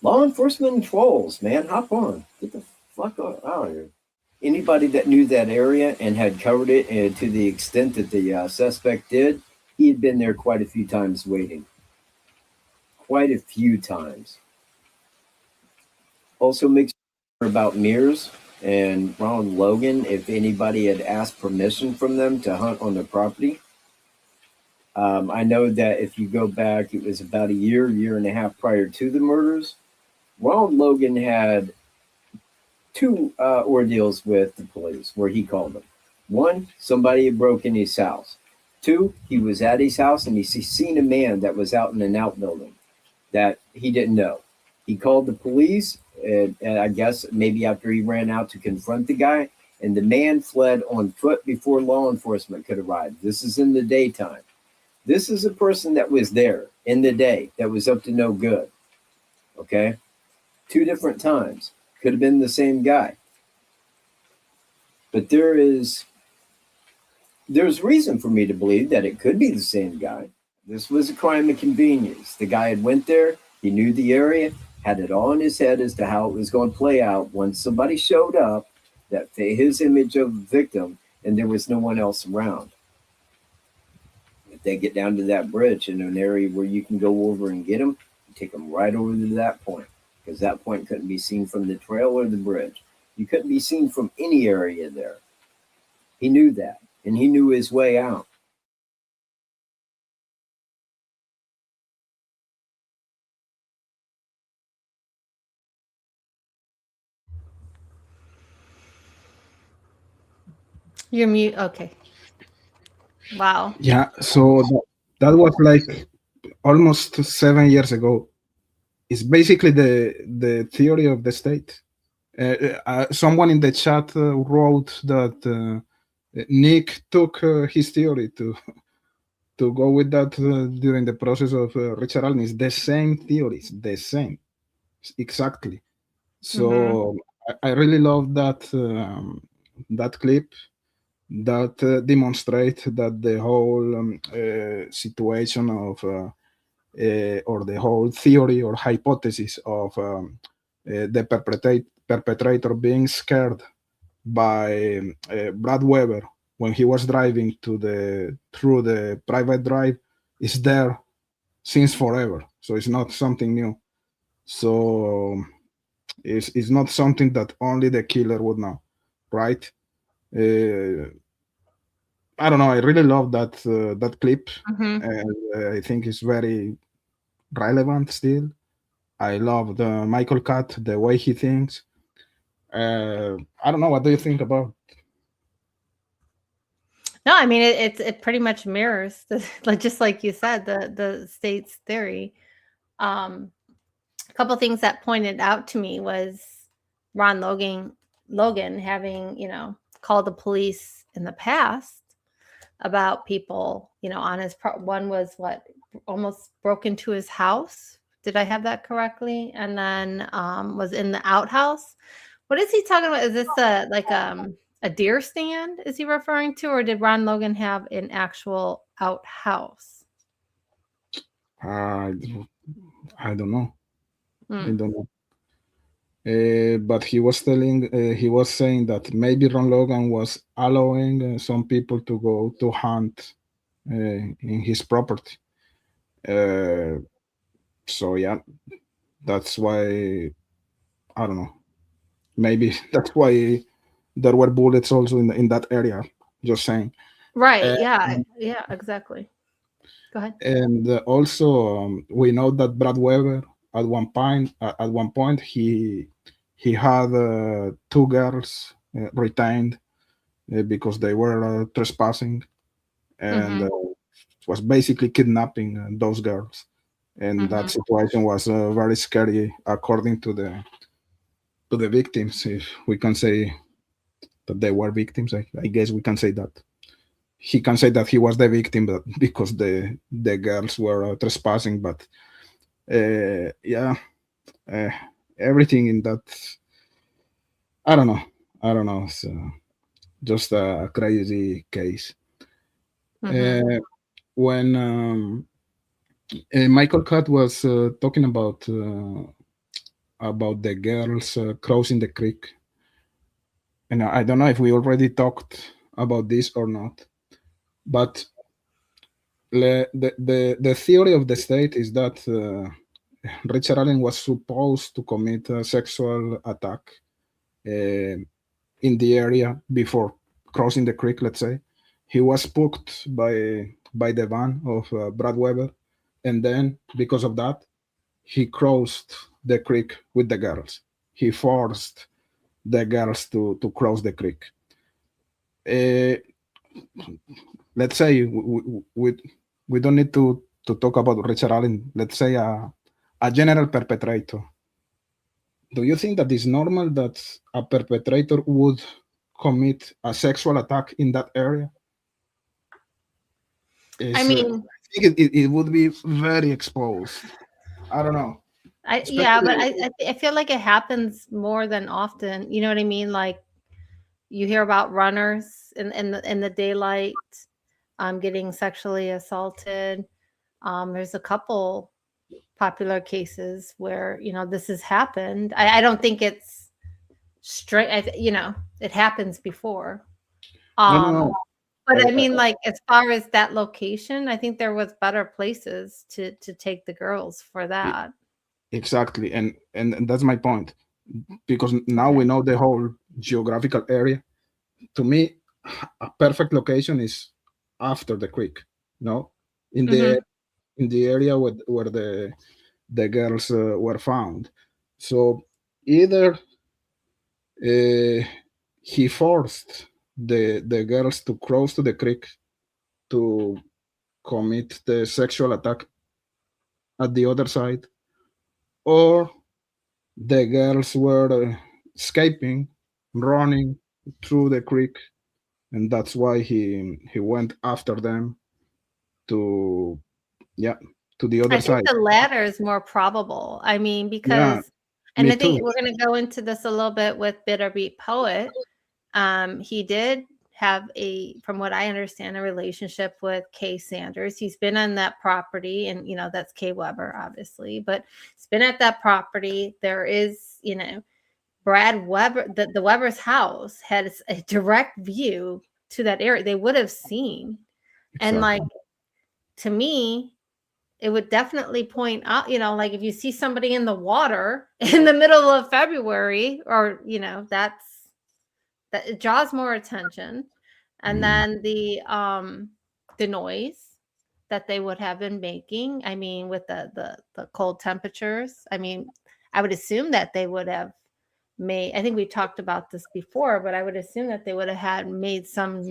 Law enforcement trolls, man. Hop on. Get the fuck out of here. Anybody that knew that area and had covered it, and to the extent that the suspect did, he had been there quite a few times waiting. Quite a few times. Also makes sure about Mears and Ronald Logan, if anybody had asked permission from them to hunt on the property. I know that if you go back, it was about a year and a half prior to the murders. Ronald Logan had two ordeals with the police where he called them. One, somebody had broken his house. Two, he was at his house and he seen a man that was out in an outbuilding that he didn't know. He called the police, and I guess maybe after he ran out to confront the guy, and the man fled on foot before law enforcement could arrive. This is in the daytime. This is a person that was there in the day that was up to no good. Okay? Two different times. Could have been the same guy. But there's reason for me to believe that it could be the same guy. This was a crime of convenience. The guy had went there, he knew the area, had it all in his head as to how it was going to play out once somebody showed up that fit his image of the victim and there was no one else around. If they get down to that bridge in an area where you can go over and get them, you take them right over to that point, because that point couldn't be seen from the trail or the bridge. You couldn't be seen from any area there. He knew that, and he knew his way out. You're mute. Okay. Wow. Yeah, so that was like almost 7 years ago. It's basically the theory of the state. Someone in the chat wrote that Nick took his theory to go with that during the process of Richard Allen. It's the same theories, the same, exactly. So I really love that clip that demonstrate that the whole situation of or the whole theory or hypothesis of the perpetrator being scared by Brad Weber when he was driving through the private drive is there since forever. So it's not something new. So it's not something that only the killer would know, right? I don't know. I really love that clip, and I think it's very relevant still. I love the Michael Catt, the way he thinks. I don't know. What do you think about? No, I mean it pretty much mirrors like just like you said, the state's theory. A couple things that pointed out to me was Ron Logan having, called the police in the past about people, on his one was what almost broke into his house. Did I have that correctly? And then was in the outhouse. What is he talking about? Is this a deer stand? Is he referring to, or did Ron Logan have an actual outhouse? I I don't know. I Hmm. don't know. But he was saying that maybe Ron Logan was allowing some people to go to hunt in his property. Uh, so yeah, that's why I don't know. Maybe that's why there were bullets also in that area. Just saying. Right. And, Yeah. Yeah. Exactly. Go ahead. and also we know that Brad Weber at one point he had two girls retained because they were trespassing and Mm-hmm. was basically kidnapping those girls. And Mm-hmm. that situation was very scary, according to the victims. If we can say that they were victims, I guess we can say that. He can say that he was the victim because the girls were trespassing, but yeah, uh, everything in that, I don't know. It's just a crazy case. Mm-hmm. Uh, when Michael Catt was talking about the girls crossing the creek, and I don't know if we already talked about this or not, but the theory of the state is that Richard Allen was supposed to commit a sexual attack uh, in the area before crossing the creek. Let's say he was spooked by the van of Brad Weber, and then because of that, he crossed the creek with the girls. He forced the girls to cross the creek. Uh, let's say we don't need to talk about Richard Allen. Let's say a general perpetrator. Do you think that it's normal that a perpetrator would commit a sexual attack in that area? I Is mean, I think it would be very exposed. I don't know, yeah, but especially. I feel like it happens more than often. You know what I mean? Like you hear about runners in the daylight, getting sexually assaulted. There's a couple popular cases where this has happened. I don't think it's straight. It happens before. No, no, Um, no. but I I, mean, like as far as that location, I think there was better places to take the girls for I- that. exactly, and that's my point because now we Okay. know the whole geographical area. To me, a perfect location is after the creek. No, in the Hmm. in the area where the girls were found. So either uh, he forced the girls to cross to the creek to commit the sexual attack at the other side, or the girls were escaping, running through the creek, and that's why he went after them to yeah to the I other think side. the latter is more probable. I mean, Yeah, because, and me I think too. we're going to go into this a little bit with Bitter Beat Poet. He did have from what I understand, a relationship with Kay Sanders. He's been on that property, and that's Kay Weber, obviously, but he's been at that property. There is, Brad Weber, the Weber's house has a direct view to that area. They would have seen, and like Exactly. to me, it would definitely point out, like if you see somebody in the water in the middle of February, or that it draws more attention. And Mm. then the noise, that they would have been making. I mean, with the cold temperatures. I mean, I would assume that they would have made. I think we talked about this before, but I would assume that they would have had made some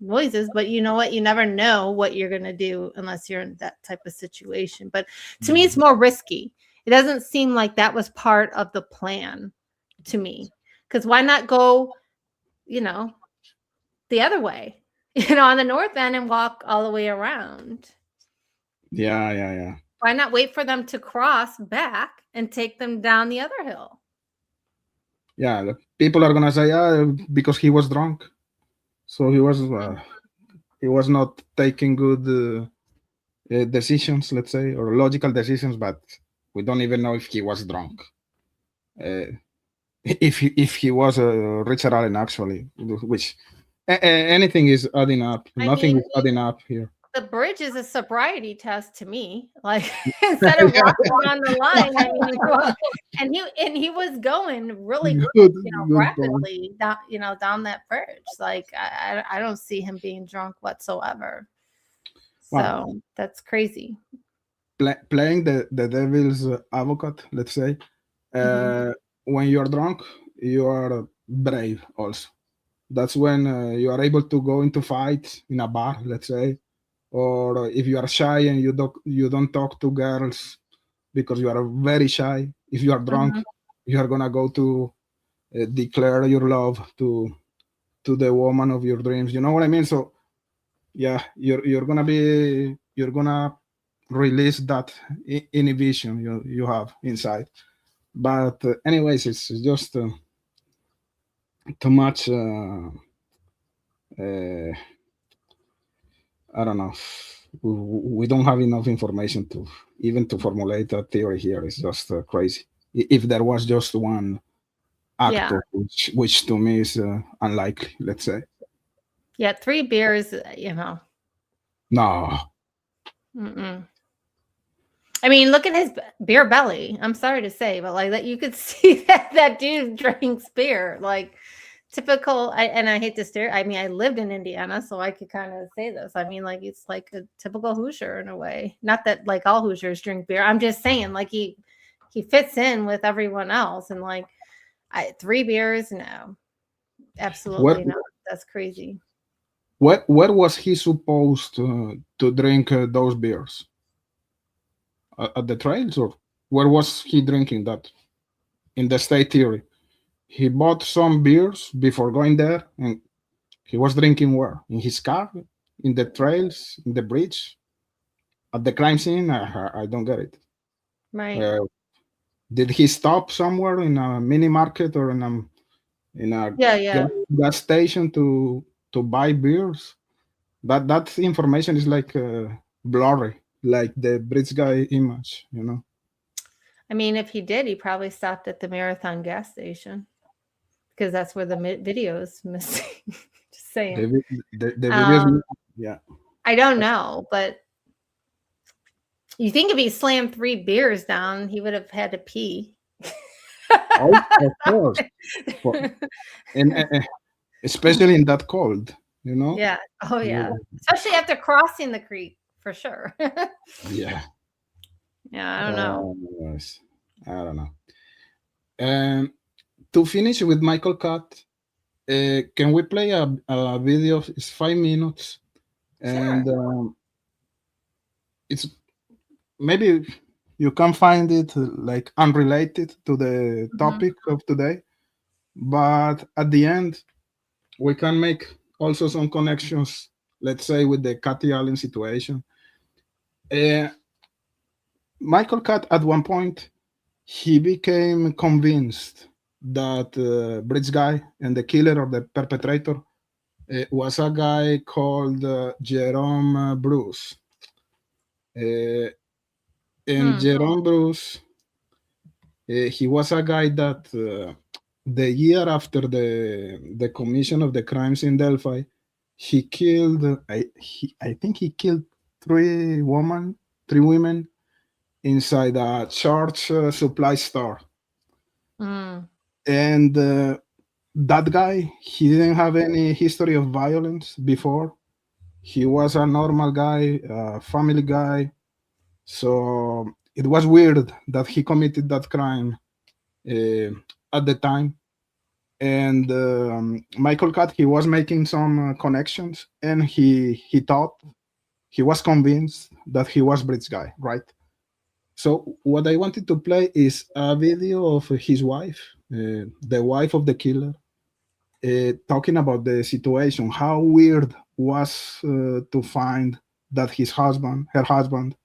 noises. But you know what? You never know what you're gonna do unless you're in that type of situation. But to me, it's more risky. It doesn't seem like that was part of the plan to me. Because why not go, you know, the other way, on the north end and walk all the way around? Yeah. Why not wait for them to cross back and take them down the other hill? Yeah, the people are gonna say, because he was drunk, so he was not taking good decisions, let's say, or logical decisions. But we don't even know if he was drunk. If he was Richard Allen actually, which anything is adding up. Nothing is adding up here. The bridge is a sobriety test to me. Like, instead of walking on the line, I mean, and he was going really Good rapidly down, down that bridge. Like, I don't see him being drunk whatsoever. So Wow. that's crazy. Playing the devil's advocate, let's say, when you're drunk, you are brave also. That's when you are able to go into fights in a bar, let's say, or if you are shy and you don't talk to girls because you are very shy. If you are drunk, you are gonna go to declare your love to the woman of your dreams. You know what I mean? So yeah, you're gonna release that inhibition you have inside. But anyways, it's just too much. I don't know. We don't have enough information to formulate a theory here. It's just crazy. If there was just one actor, which to me is unlikely, let's say. Yeah, 3 beers, No. I mean, look at his beer belly. I'm sorry to say, but like that, you could see that dude drinks beer, like typical. And I hate to stare. I mean, I lived in Indiana, so I could kind of say this. I mean, like it's like a typical Hoosier in a way. Not that like all Hoosiers drink beer. I'm just saying, like he fits in with everyone else, and like 3 beers, no, absolutely not. That's crazy. Where was he supposed to drink those beers? At the trails, or where was he drinking that? In the state theory, he bought some beers before going there, and he was drinking where? In his car, in the trails, in the bridge, at the crime scene. I don't get it. Right. Did he stop somewhere in a mini market or in a gas station to buy beers? That information is like blurry, like the bridge guy image, I mean, if he did, he probably stopped at the Marathon gas station because that's where the video is missing. Just saying. The videos, yeah. I don't know, but you think if he slammed 3 beers down, he would have had to pee. Oh, of course. And especially in that cold, Yeah. Oh, yeah. Especially after crossing the creek, for sure. Yeah. Yeah, I don't know. I don't know. To finish with Michael Catt, can we play a video? It's 5 minutes, and it's maybe you can find it like unrelated to the topic of today, but at the end we can make also some connections, let's say, with the Cathy Allen situation. Michael Catt, at one point, he became convinced that Bridge guy and the killer or the perpetrator was a guy called Jerome Bruce. And Jerome Bruce, he was a guy that the year after the commission of the crimes in Delphi, he killed, I think he killed 3 women inside a church supply store. And that guy, he didn't have any history of violence before. he was a normal guy, family guy. So it was weird that he committed that crime at the time. And Michael Catt, he was making some connections, and he thought, he was convinced that he was Brid's guy, right? So what I wanted to play is a video of his wife, the wife of the killer, talking about the situation, how weird was to find that her husband,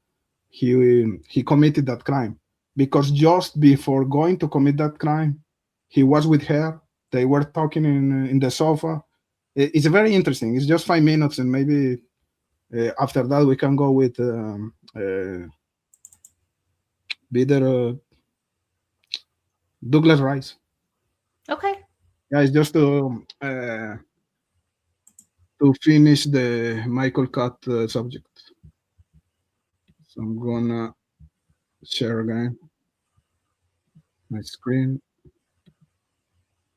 he committed that crime, because just before going to commit that crime, he was with her. They were talking in the sofa. It's very interesting. It's just 5 minutes, and maybe after that we can go with Peter Douglas Rice. Okay. Yeah, it's just to finish the Michael Catt subject. So I'm gonna share again my screen.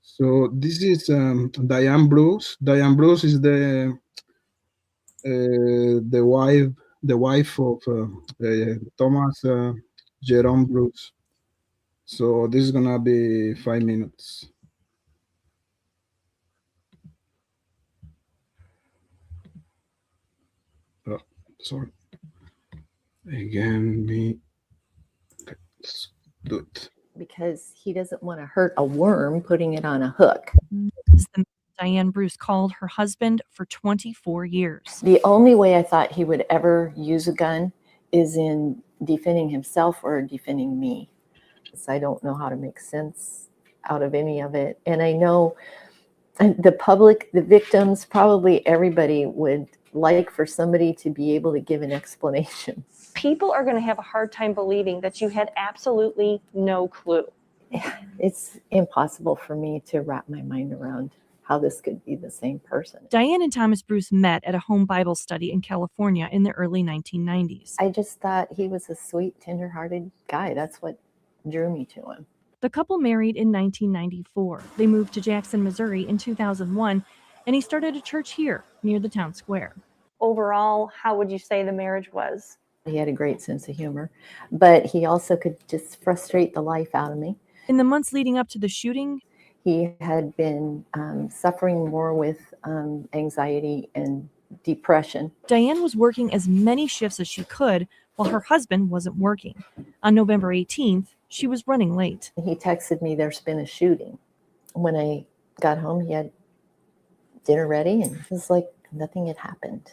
So this is Diane Bruce. Diane Bruce is the wife of Thomas Jerome Bruce. So this is gonna be 5 minutes. Oh, sorry. Again, me. Okay, let's do it. Because he doesn't want to hurt a worm putting it on a hook. Is the Diane Bruce called her husband for 24 years. The only way I thought he would ever use a gun is in defending himself or defending me. So I don't know how to make sense out of any of it. And I know the public, the victims, probably everybody would like for somebody to be able to give an explanation. People are going to have a hard time believing that you had absolutely no clue. It's impossible for me to wrap my mind around how this could be the same person. Diane and Thomas Bruce met at a home Bible study in California in the early 1990s. I just thought he was a sweet, tender-hearted guy. That's what drew me to him. The couple married in 1994. They moved to Jackson, Missouri in 2001, and he started a church here near the town square. Overall, how would you say the marriage was? He had a great sense of humor, but he also could just frustrate the life out of me. In the months leading up to the shooting, he had been suffering more with anxiety and depression. Diane was working as many shifts as she could while her husband wasn't working. On November 18th, she was running late. He texted me, "There's been a shooting." When I got home, he had dinner ready, and it was like nothing had happened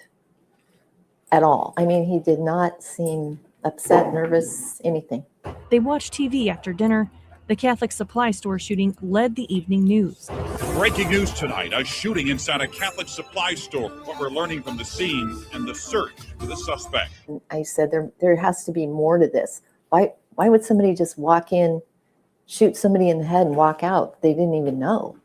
at all. I mean, he did not seem upset, nervous, anything. They watched TV after dinner. The Catholic supply store shooting led the evening news. Breaking news tonight, a shooting inside a Catholic supply store. What we're learning from the scene and the search for the suspect. I said, there has to be more to this. Why would somebody just walk in, shoot somebody in the head and walk out? They didn't even know.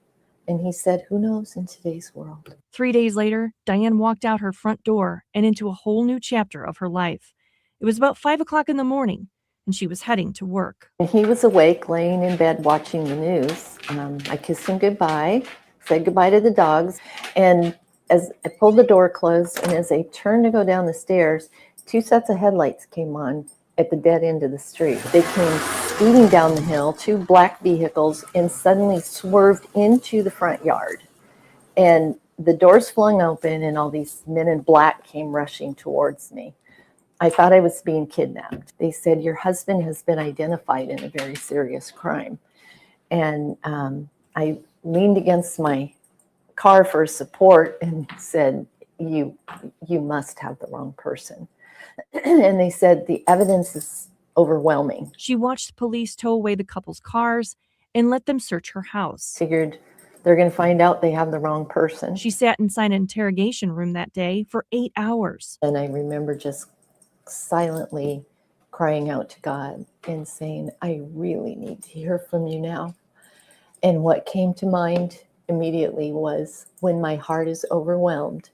And he said, who knows in today's world? 3 days later, Diane walked out her front door and into a whole new chapter of her life. It was about 5 o'clock in the morning, and she was heading to work. He was awake, laying in bed watching the news. I kissed him goodbye, said goodbye to the dogs, and as I pulled the door closed, and as I turned to go down the stairs, 2 sets of headlights came on at the dead end of the street. They came speeding down the hill, 2 black vehicles, and suddenly swerved into the front yard. And the doors flung open, and all these men in black came rushing towards me. I thought I was being kidnapped. They said, your husband has been identified in a very serious crime. And I leaned against my car for support and said, you must have the wrong person. And they said, the evidence is overwhelming. She watched police tow away the couple's cars and let them search her house. Figured they're going to find out they have the wrong person. She sat inside an interrogation room that day for 8 hours. And I remember just silently crying out to God and saying, I really need to hear from you now. And what came to mind immediately was, when my heart is overwhelmed,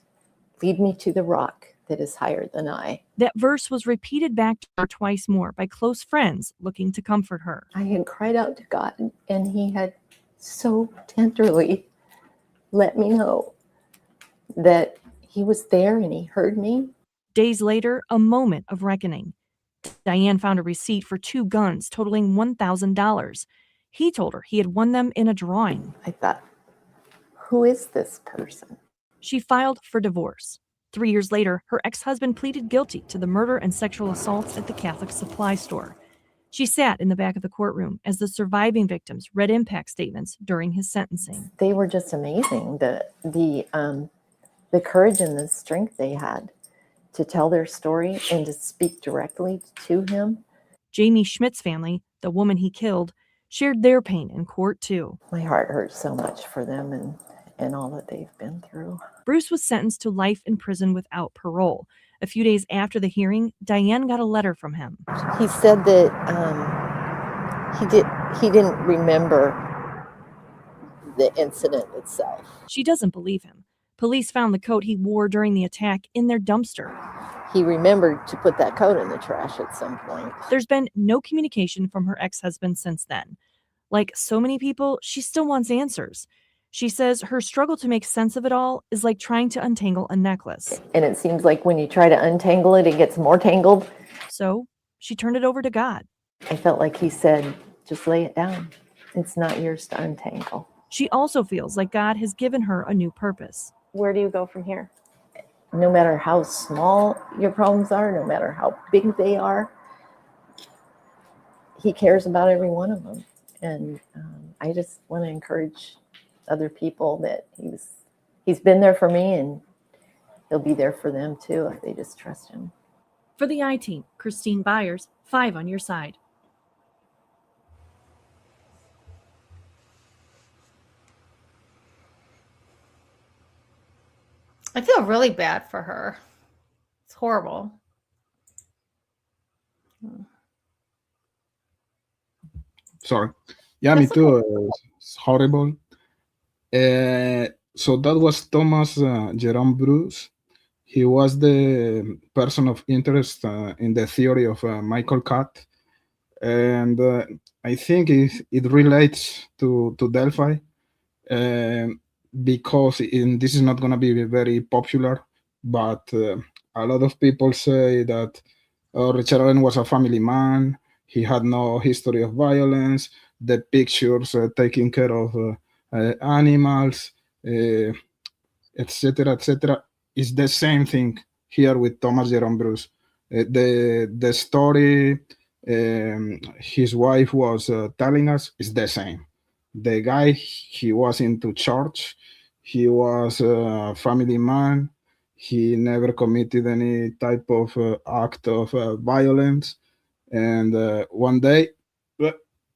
lead me to the rock that is higher than I. That verse was repeated back to her twice more by close friends looking to comfort her. I had cried out to God, and he had so tenderly let me know that He was there and he heard me. Days later, a moment of reckoning. Diane found a receipt for 2 guns totaling $1,000. He told her he had won them in a drawing. I thought, who is this person? She filed for divorce. 3 years later, her ex-husband pleaded guilty to the murder and sexual assaults at the Catholic supply store. She sat in the back of the courtroom as the surviving victims read impact statements during his sentencing. They were just amazing. The courage and the strength they had to tell their story and to speak directly to him. Jamie Schmidt's family, the woman he killed, shared their pain in court too. My heart hurts so much for them and all that they've been through. Bruce was sentenced to life in prison without parole. A few days after the hearing, Diane got a letter from him. He said that he didn't remember the incident itself. She doesn't believe him. Police found the coat he wore during the attack in their dumpster. He remembered to put that coat in the trash at some point. There's been no communication from her ex-husband since then. Like so many people, she still wants answers. She says her struggle to make sense of it all is like trying to untangle a necklace. And it seems like when you try to untangle it, it gets more tangled. So she turned it over to God. I felt like he said, just lay it down. It's not yours to untangle. She also feels like God has given her a new purpose. Where do you go from here? No matter how small your problems are, no matter how big they are, he cares about every one of them. And I just want to encourage other people that he's been there for me and he'll be there for them too if they just trust him. For the I-Team, Christine Byers, 5 on your side. I feel really bad for her. It's horrible. Sorry. Yeah, That's me too. It's horrible. So that was Thomas Jerome Bruce. He was the person of interest in the theory of Michael Catt. And I think it relates to Delphi because this is not going to be very popular, but a lot of people say that Richard Allen was a family man. He had no history of violence. The pictures taking care of animals, etc., etc., is the same thing here with Thomas Jerome Bruce. The story his wife was telling us is the same. The guy, he was into church. He was a family man. He never committed any type of act of violence. And one day,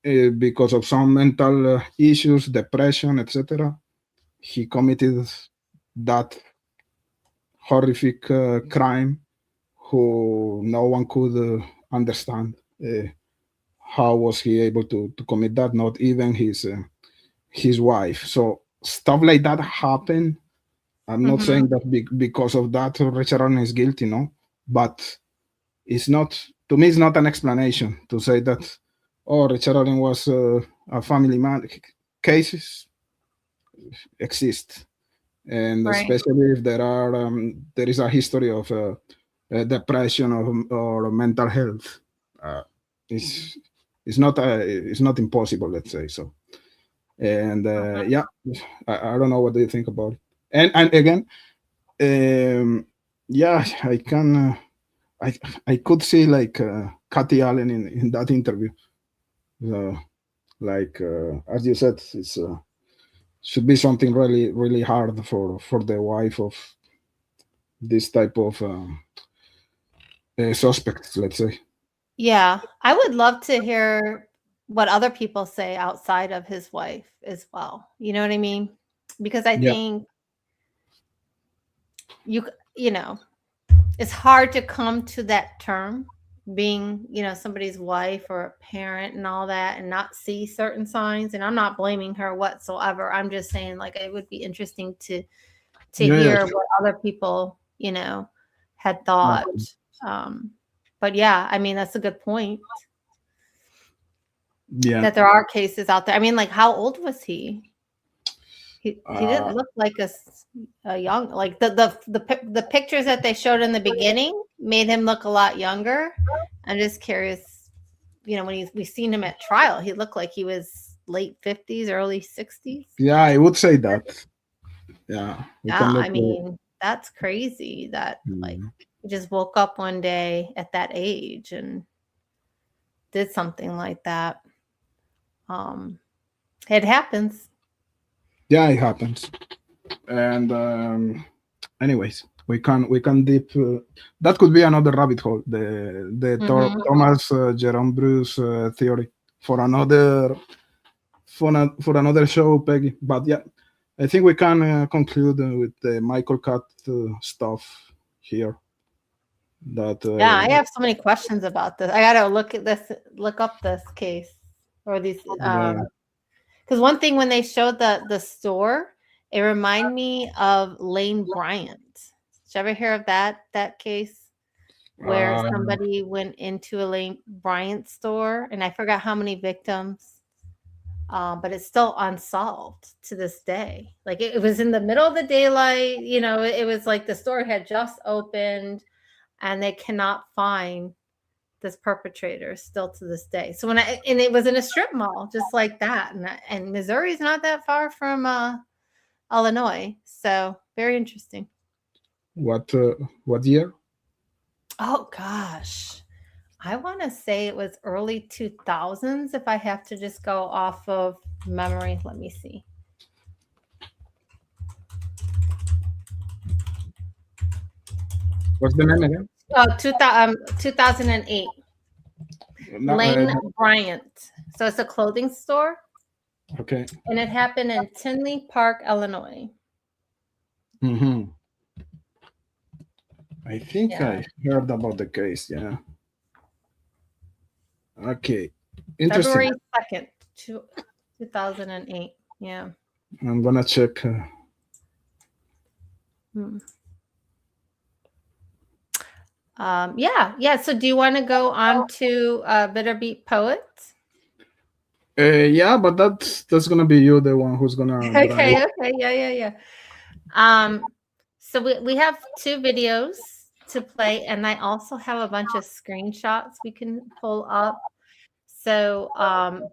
because of some mental issues, depression, etc., he committed that horrific crime who no one could understand. How was he able to commit that? Not even his wife. So stuff like that happened. I'm not saying that because of that Richard Allen is guilty, no, but it's not, to me, it's not an explanation to say that, oh, Richard Allen was a family man. Cases exist, and Right. especially if there is a history of depression or mental health. It's not impossible, let's say so. And yeah, I don't know, what do you think about it? And again, yeah, I could see like Kathy Allen in that interview. Like as you said, it's should be something really, really hard for the wife of this type of suspects, let's say. Yeah, I would love to hear what other people say outside of his wife as well. You know what I mean? Because I Yeah. think you know, it's hard to come to that term, being, somebody's wife or a parent and all that, and not see certain signs. And I'm not blaming her whatsoever. I'm just saying, like, it would be interesting to hear what other people, had thought. But yeah, I mean, that's a good point. Yeah. That there are cases out there. I mean, like, how old was he? He didn't look like a young, like the pictures that they showed in the beginning made him look a lot younger. I'm just curious, when we seen him at trial, he looked like he was late 50s, early 60s. Yeah, I would say that. Yeah. Yeah, I mean, that's crazy that like Mm. he just woke up one day at that age and did something like that. It happens. Yeah, it happens. And anyways, we can deep. That could be another rabbit hole. The Thomas Jerome Bruce theory for another for another show, Peggy. But yeah, I think we can conclude with the Michael Cat stuff here. That Yeah, I have so many questions about this. I gotta look up this case or these because one thing when they showed the store, it reminded me of Lane Bryant. Did you ever hear of that case where somebody went into a Lane Bryant store and I forgot how many victims, but it's still unsolved to this day. Like it was in the middle of the daylight, it was like the store had just opened and they cannot find this perpetrator still to this day. So and it was in a strip mall just like that. And Missouri is not that far from Illinois. So very interesting. What year? Oh gosh. I want to say it was early 2000s if I have to just go off of memory. Let me see. What's the name again? Oh, 2008. Lane Bryant. So it's a clothing store. Okay. And it happened in Tinley Park, Illinois. Mm-hmm. I think I heard about the case. Yeah. Okay. Interesting. February 2nd, 2008. Yeah. I'm gonna check. Yeah. So do you want to go on to Bitterbeat Poets? Yeah, but that's gonna be you, the one who's gonna. Okay. Yeah. So we have 2 videos to play, and I also have a bunch of screenshots we can pull up. So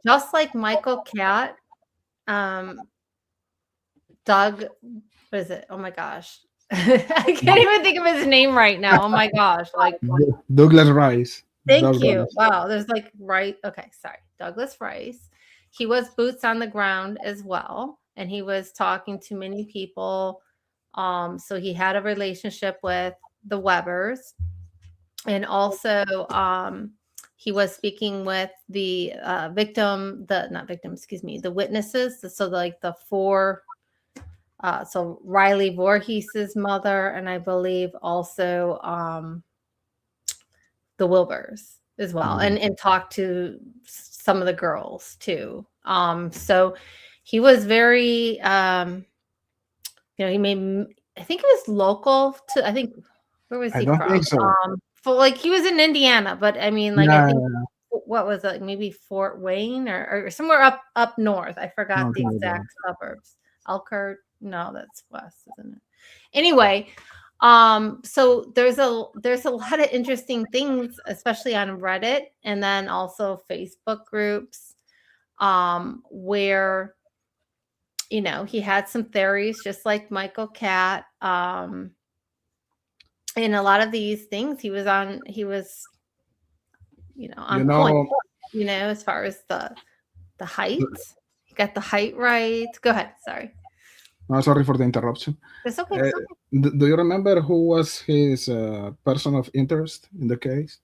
just like Michael Catt, Doug, what is it? Oh my gosh. I can't even think of his name right now. Oh my gosh. Like Douglas Rice. Thank you. Wow. There's like okay, sorry. Douglas Rice. He was boots on the ground as well. And he was talking to many people. So he had a relationship with the Webbers. And also he was speaking with the the witnesses. So like the 4 so Riley Voorhees's mother, and I believe also the Wilbers as well, and talked to some of the girls too. So he was very, he made, I think it was local to, I think, where was he from? I don't think so. Like he was in Indiana, but I mean, like, I think, what was it, maybe Fort Wayne or somewhere up north. I forgot the exact suburbs. Elkhart. No, that's west, isn't it? Anyway, so there's a lot of interesting things, especially on Reddit and then also Facebook groups, where he had some theories just like Michael Catt. And a lot of these things he was on point, as far as the height. He got the height right. Go ahead. Sorry. No, sorry for the interruption. It's okay. Do you remember who was his person of interest in the case?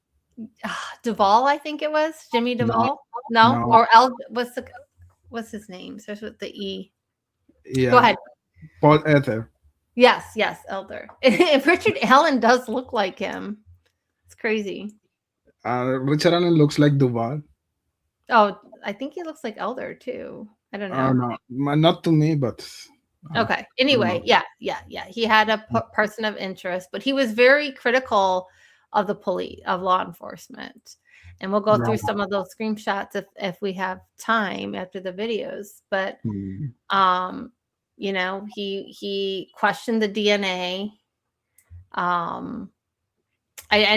Duvall, I think it was Jimmy Duvall. No. Or what's his name? Starts with the E. Yeah. Go ahead. Paul Ether. Yes, Elder. And Richard Allen does look like him. It's crazy. Richard Allen looks like Duvall. Oh, I think he looks like Elder too. I don't know. No, not to me, but. Okay. Anyway, yeah. He had a person of interest, but he was very critical of the police, of law enforcement. And we'll go through some of those screenshots if we have time after the videos. But You know, he questioned the DNA. I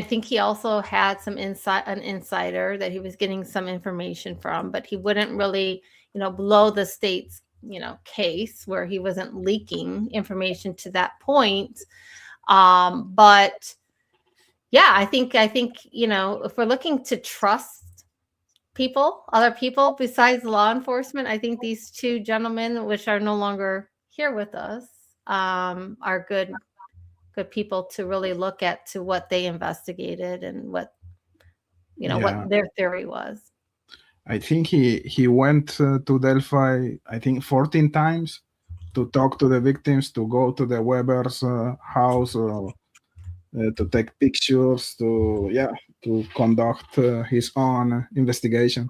think he also had an insider that he was getting some information from, but he wouldn't really, blow the state's, case where he wasn't leaking information to that point. But yeah, I think, if we're looking to trust other people besides law enforcement, I think these two gentlemen, which are no longer here with us, are good people to really look at to what they investigated and what what their theory was. I think he went to Delphi, I think 14 times to talk to the victims, to go to the Weber's house, to take pictures, to conduct his own investigation.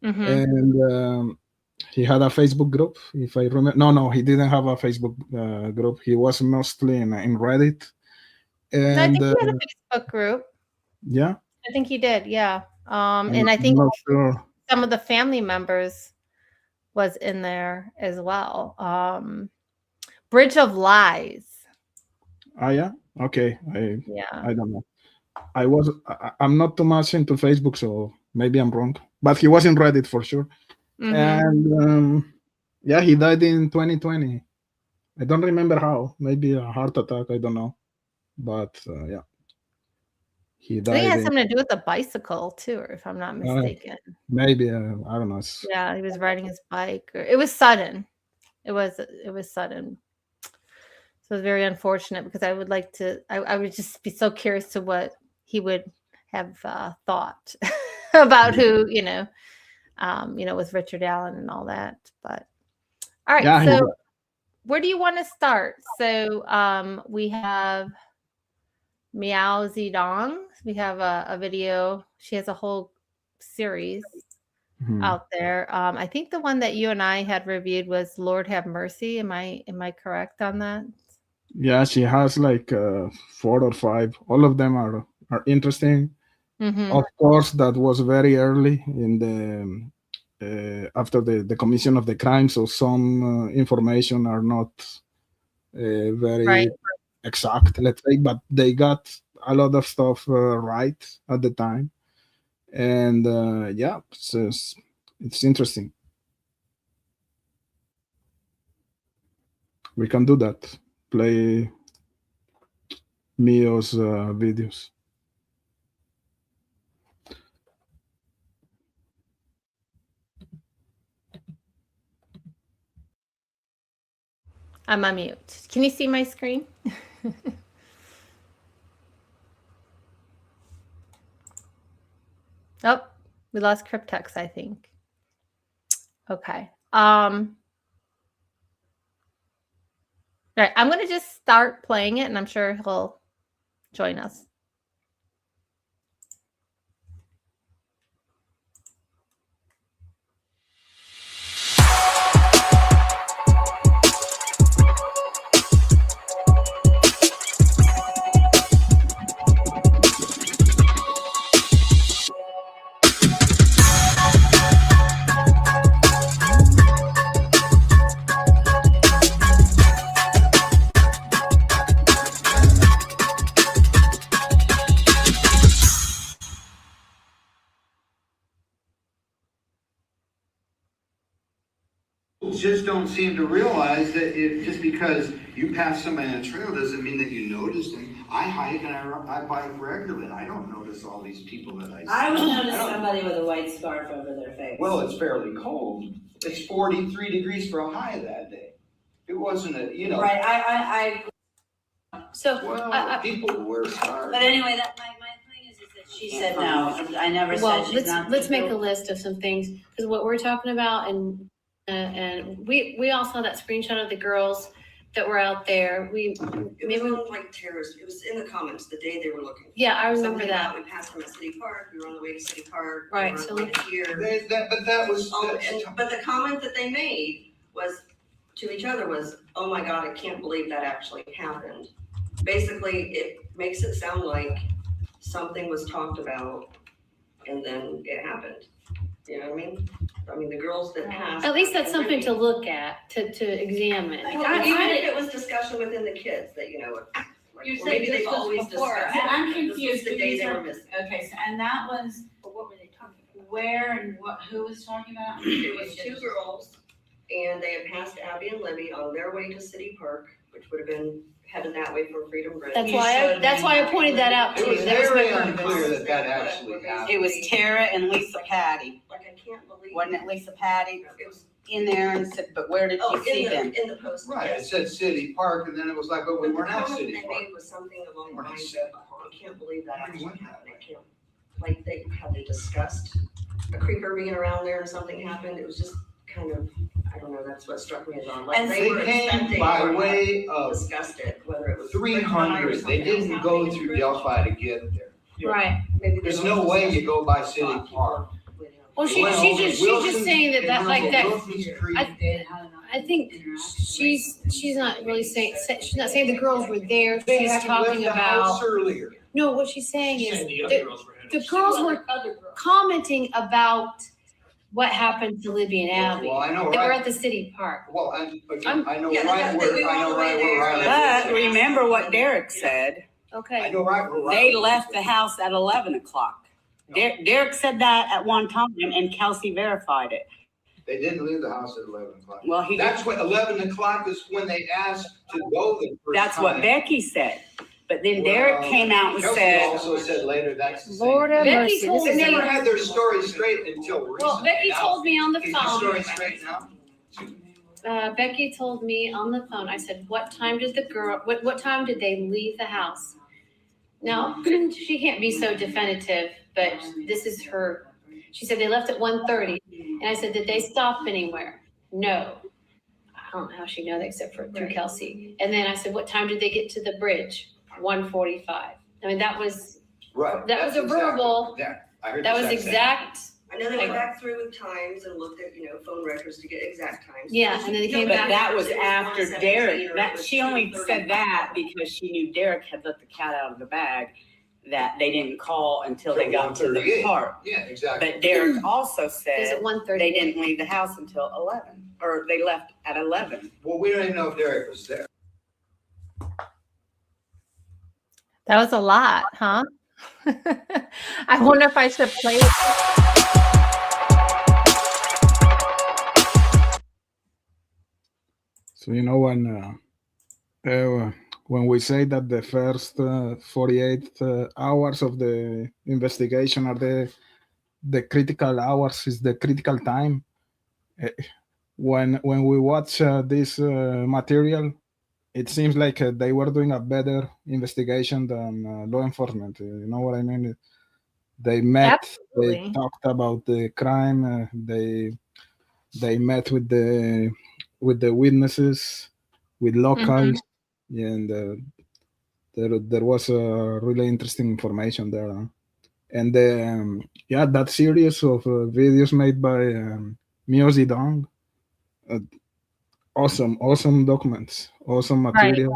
Mm-hmm. And he had a Facebook group, if I remember. No, he didn't have a Facebook group. He was mostly in Reddit. And I think he had a Facebook group. Yeah, I think he did. Yeah, and I think sure. Some of the family members was in there as well. Bridge of Lies. Yeah. Okay. Yeah. I don't know. I'm not too much into Facebook, so maybe I'm wrong. But he was in Reddit for sure. Mm-hmm. And he died in 2020. I don't remember how. Maybe a heart attack. I don't know. But yeah, he died. I think it had something to do with the bicycle too, if I'm not mistaken. Maybe I don't know. Yeah, he was riding his bike. It was sudden. It was sudden. So it was very unfortunate because I would like to. I would just be so curious to what he would have thought about who with Richard Allen and all that. But all right, yeah, so where do you want to start? So we have Miao Zedong. We have a video. She has a whole series out there. I think the one that you and I had reviewed was Lord Have Mercy. Am I correct on that? Yeah, she has like 4 or 5. All of them are interesting. Mm-hmm. Of course, that was very early in the after the commission of the crime, so some information are not very exact, let's say, but they got a lot of stuff right at the time, and it's interesting. We can do that. Play Mio's videos. I'm on mute. Can you see my screen? Oh, we lost Cryptex, I think. Okay. All right, I'm going to just start playing it, and I'm sure he'll join us. Just don't seem to realize that just because you pass somebody on a trail doesn't mean that you notice them. I hike and I bike regularly, and I don't notice all these people that I see. I would notice somebody with a white scarf over their face. Well, it's fairly cold. It's 43 degrees for a high that day. It wasn't Right, people wear scarves. But anyway, my thing is that she said no. I never said she's not. Let's make a list of some things, because what we're talking about, and we all saw that screenshot of the girls that were out there. It was like terrorists. It was in the comments the day they were looking. Yeah, I remember that. We passed them at City Park. We were on the way to City Park. Right. We were on the way here. But the comment that they made was to each other was, "Oh my God, I can't believe that actually happened." Basically, it makes it sound like something was talked about and then it happened. You know what I mean? I mean, the girls that passed. At least that's something to look at, to examine. Even if it was discussion within the kids that, you know, You or said maybe this they've was always before. discussed it. I'm This was confused. the when day you they said- were missing. Okay, so, and that was, What were they talking about? where and what, who was talking about? It was two girls, and they had passed Abby and Libby on their way to City Park, which would have been headed that way from Freedom Bridge. That's why I pointed that out It to was you. That was my very purpose. unclear that that actually happened. It was Tara and Lisa Patty. Like, I can't believe. Wasn't it Lisa Patty It was, in there and said, but where did you see them? in the post. Right, it yes. said City Park, and then it was like, oh, we But the weren't at comment City they Park. made was something along the We're not lines City of, I can't believe that actually happened. I can't, like, had they discussed a creeper being around there and something happened? It was just kind of, I don't know, that's what struck me as odd. Like, And they were they came expecting by or way had of discussed it, whether it was 300. They something else didn't go happening in through Bridge. Delphi to get there. Right. Maybe they There's don't no way you discuss go by City Park. Well, They went she's over just Wilson's- saying they that went like over that. Wilson's Creek. I think she's not really saying, she's not saying the girls were there. They She's had talking left the house about, earlier. no, what she's saying is the the girls were commenting about what happened to Libby and Abby. Well, I know, They were right? at the city park. Well, I know Yeah, right that we where, were I all know the way right where there. Riley But is. remember what Derek said. I Okay. know right where They Riley left is. the house at 11 o'clock. Derek said that at one time and Kelsey verified it. They didn't leave the house at 11 o'clock. Well, he That's when 11 o'clock is when they asked to go the first That's time. what Becky said. But then Derek Well, came out and Kelsey said, also said later that's the same. Lord have Becky mercy. told They This is me- never had their story straight until recently. Well, Becky Now, told me on the is your story phone. straight now? Becky told me on the phone, I said, what time did what time did they leave the house? Now, she can't be so definitive, but this is her. She said they left at 1:30, and I said, did they stop anywhere? No. I don't know how she know that except for through Kelsey. And then I said, what time did they get to the bridge? 1:45. I mean, that was Right. That was that's a verbal- Yeah, I heard that was the exact same. exact. I know they went Like- back through with times and looked at, phone records to get exact times. Yeah, and then they came but back. that was It was after 1:17 Derek. or That it was she only 2:30. said that because she knew Derek had let the cat out of the bag, that they didn't call until they got to the 1:38. park. Yeah, exactly. But Derek also It was said at 1:30. they didn't leave the house until 11, or they left at 11. Well, we don't even know if Derek was there. That was a lot, huh? I wonder if I should play it. So when we say that the first 48 hours of the investigation are the critical hours, is the critical time. When we watch this material, it seems like they were doing a better investigation than law enforcement. You know what I mean? They met, Absolutely. they talked about the crime, they met with the witnesses, with locals, and there was really interesting information there. And that series of videos made by Mio Zedong, awesome documents, awesome material.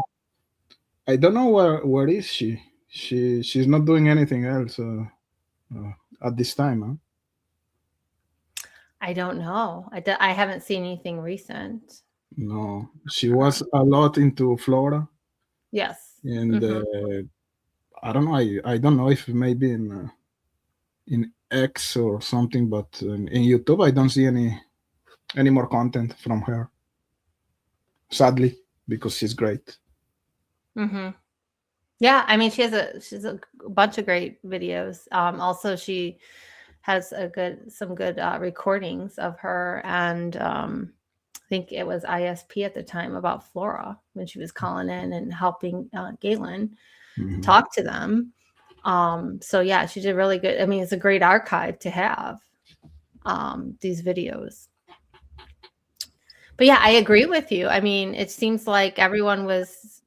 Right. I don't know where is she. She's not doing anything else at this time, huh? I don't know. I haven't seen anything recent. No, she was a lot into Florida. Yes. And I don't know. I don't know if maybe in X or something, but in YouTube I don't see any more content from her. Sadly, because she's great. Yeah, I mean she's a bunch of great videos. Also, she has some good recordings of her, and I think it was ISP at the time about Flora when she was calling in and helping Galen talk to them. So yeah, she did really good. I mean, it's a great archive to have these videos. But yeah, I agree with you. I mean, it seems like everyone was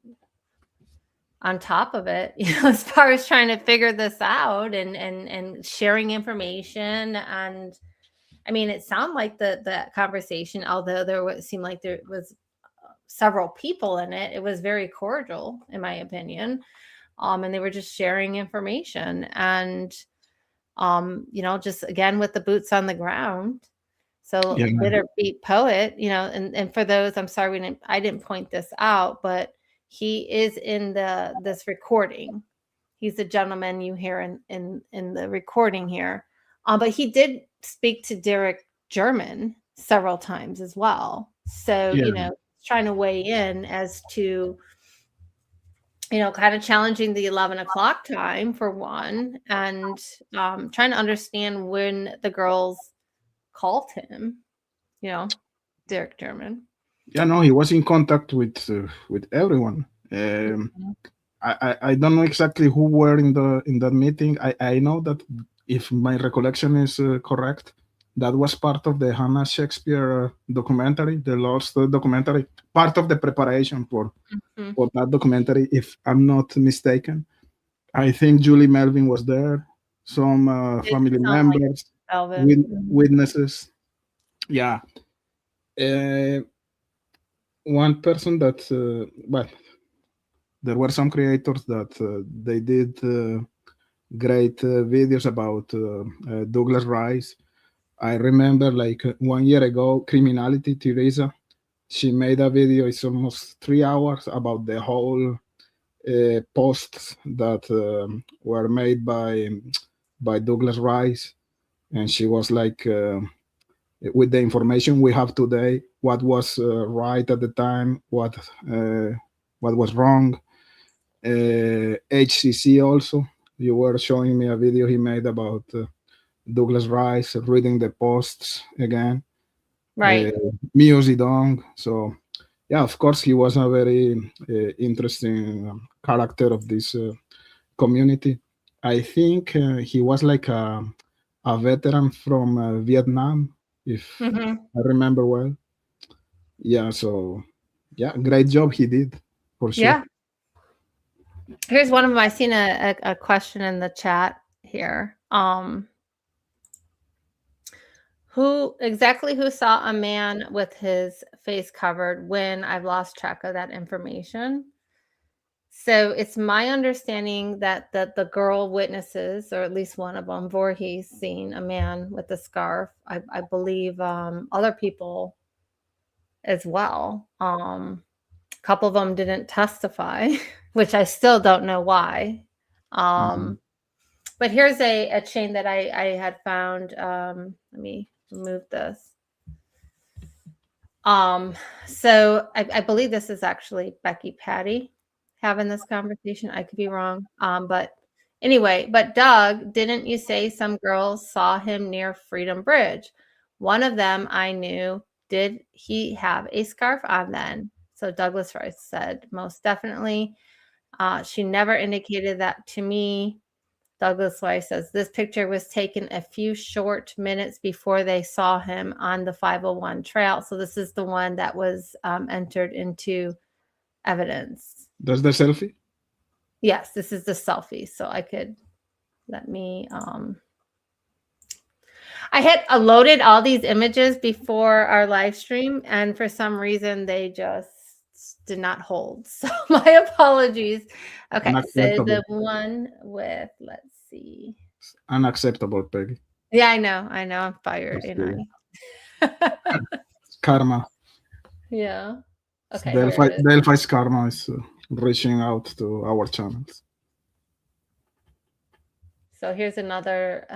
on top of it, as far as trying to figure this out and sharing information. And I mean, it sounded like the conversation, although seemed like there was several people in it, it was very cordial, in my opinion. And they were just sharing information. And Just again with the boots on the ground. So Yeah. bitter beat poet, and for those, I'm sorry, I didn't point this out, but he is in this recording. He's the gentleman you hear in the recording here. But he did speak to Derek German several times as well. So, Yeah. trying to weigh in as to, kind of challenging the 11 o'clock time for one, and trying to understand when the girls called him, Derek German. Yeah, no, he was in contact with everyone. I don't know exactly who were in that meeting. I know that, if my recollection is correct, that was part of the Hannah Shakespeare documentary, the Lost documentary, part of the preparation for that documentary, if I'm not mistaken. I think Julie Melvin was there, some family members, witnesses. Yeah. One person that, well, there were some creators that they did great videos about Douglas Rice. I remember, like, 1 year ago, Criminality Teresa, she made a video. It's almost 3 hours about the whole posts that were made by Douglas Rice, and she was like, with the information we have today, what was right at the time, what was wrong. HCC also, you were showing me a video he made about Douglas Rice reading the posts again. Right. Mio Zedong. So, yeah, of course, he was a very interesting character of this community. I think he was like a veteran from Vietnam, if I remember well. Yeah, so, yeah, great job he did, for sure. Yeah. Here's one of them. I seen a question in the chat here. Who saw a man with his face covered when? I've lost track of that information. So it's my understanding that the girl witnesses, or at least one of them, Voorhees, seen a man with a scarf. I believe other people as well. A couple of them didn't testify, which I still don't know why. But here's a chain that I had found. Let me remove this. So I believe this is actually Becky Patty having this conversation. I could be wrong. But anyway, but Doug, didn't you say some girls saw him near Freedom Bridge? One of them I knew, did he have a scarf on then? So Douglas Rice said, most definitely. She never indicated that to me. Douglas Rice says, this picture was taken a few short minutes before they saw him on the 501 trail. So this is the one that was entered into evidence. That's the selfie? Yes, this is the selfie. So I could, let me, I had loaded all these images before our live stream, and for some reason they just did not hold. So my apologies. Okay, so the one with, let's see. Unacceptable, Peggy. Yeah, I know. I'm fired, ain't I? Karma. Yeah. Okay. Delphi's karma is reaching out to our channels. So here's another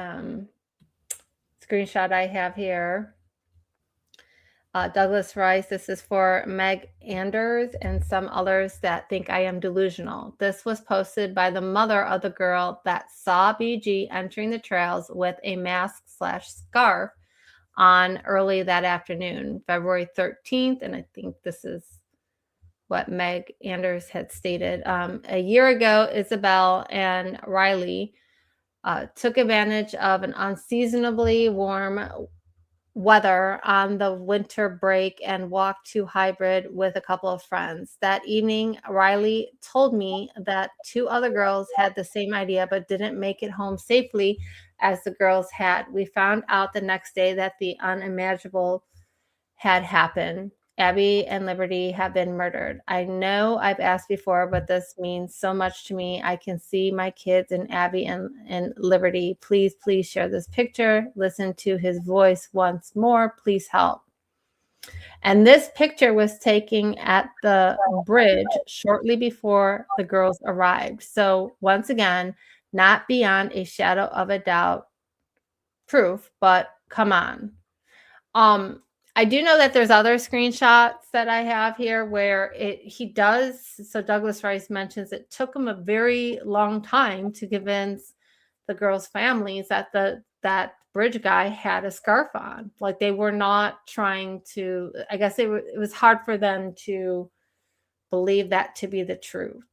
screenshot I have here. Douglas Rice, this is for Meg Anders and some others that think I am delusional. This was posted by the mother of the girl that saw BG entering the trails with a mask/scarf on early that afternoon, February 13th. And I think this is what Meg Anders had stated. A year ago, Isabel and Riley took advantage of an unseasonably warm weather on the winter break and walked to Hybrid with a couple of friends. That evening, Riley told me that 2 other girls had the same idea but didn't make it home safely as the girls had. We found out the next day that the unimaginable had happened. Abby and Liberty have been murdered. I know I've asked before, but this means so much to me. I can see my kids and Abby and Liberty. Please, please share this picture. Listen to his voice once more. Please help. And this picture was taken at the bridge shortly before the girls arrived. So once again, not beyond a shadow of a doubt proof, but come on. I do know that there's other screenshots that I have here where he does. So Douglas Rice mentions it took him a very long time to convince the girls' families that that bridge guy had a scarf on. Like they were not trying to. I guess it was hard for them to believe that to be the truth.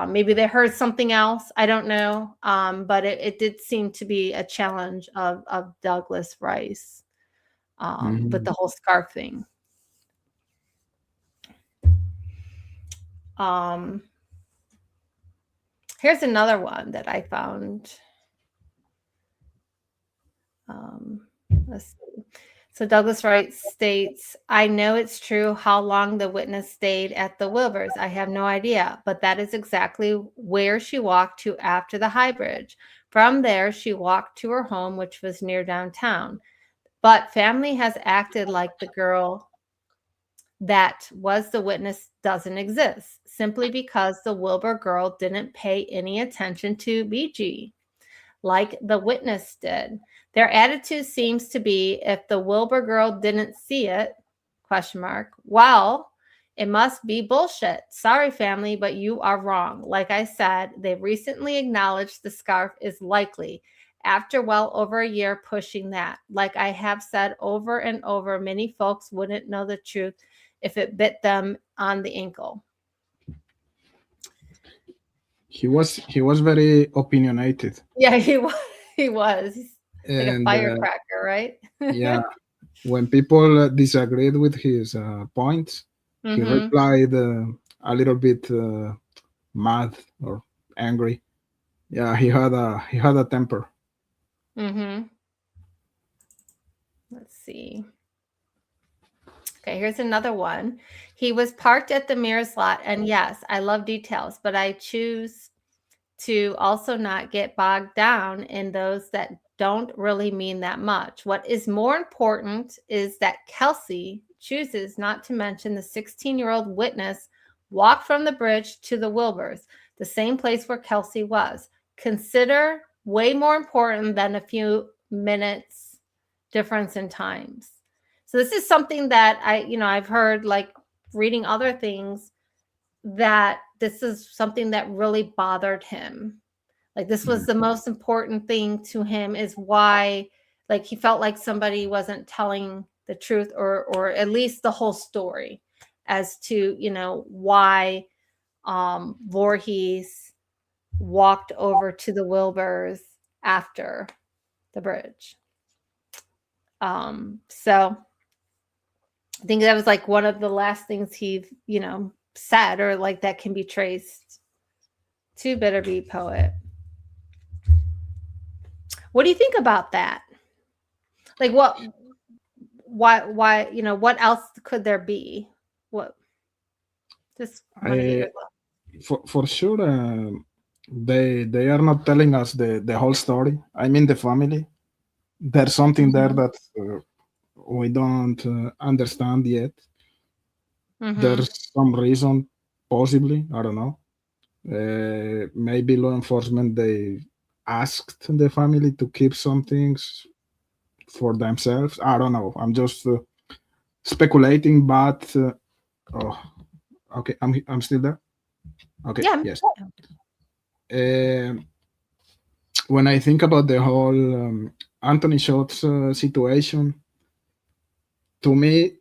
Maybe they heard something else. I don't know. But it did seem to be a challenge of Douglas Rice. With the whole scarf thing. Here's another one that I found. Let's see. So Douglas Rice states, I know it's true how long the witness stayed at the Wilbers. I have no idea, but that is exactly where she walked to after the High Bridge. From there, she walked to her home, which was near downtown. But family has acted like the girl that was the witness doesn't exist, simply because the Wilbur girl didn't pay any attention to BG, like the witness did. Their attitude seems to be, if the Wilbur girl didn't see it, ? Well, it must be bullshit. Sorry, family, but you are wrong. Like I said, they recently acknowledged the scarf is likely. After well over a year pushing that. Like I have said over and over, many folks wouldn't know the truth if it bit them on the ankle. He was very opinionated. Yeah, he was. He's like a And firecracker, right? yeah, when people disagreed with his points, he replied a little bit mad or angry. Yeah, he had a temper. Let's see. Okay, here's another one. He was parked at the Mears lot, and yes, I love details, but I choose to also not get bogged down in those that don't really mean that much. What is more important is that Kelsey chooses not to mention the 16-year-old witness walked from the bridge to the Wilbers, the same place where Kelsey was. Consider way more important than a few minutes difference in times. So this is something that I've heard, like reading other things, that this is something that really bothered him. Like this was the most important thing to him, is why, like, he felt like somebody wasn't telling the truth or at least the whole story as to, why Voorhees walked over to the Wilbers after the bridge. So I think that was like one of the last things he, said, or like that can be traced to Bitter Beat Poet. What do you think about that? Like why, what else could there be? What? Just for sure, they are not telling us the whole story. I mean, the family. There's something there that we don't understand yet. There's some reason, possibly, I don't know. Maybe law enforcement, they asked the family to keep some things for themselves. I don't know. I'm just speculating, but okay, I'm still there. Okay, yeah. Yes. When I think about the whole Anthony Schultz situation, to me,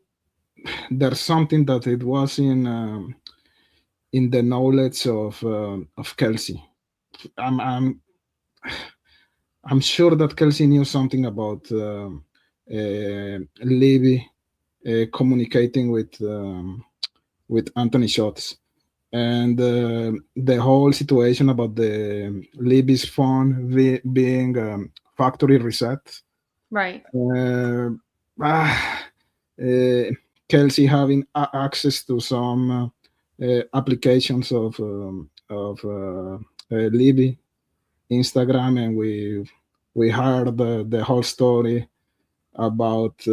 there's something that it was in the knowledge of Kelsey. I'm sure that Kelsey knew something about Libby communicating with Anthony Schultz, and the whole situation about the Libby's phone being factory reset. Right. Kelsey having access to some applications of Libby, Instagram, and we heard the whole story about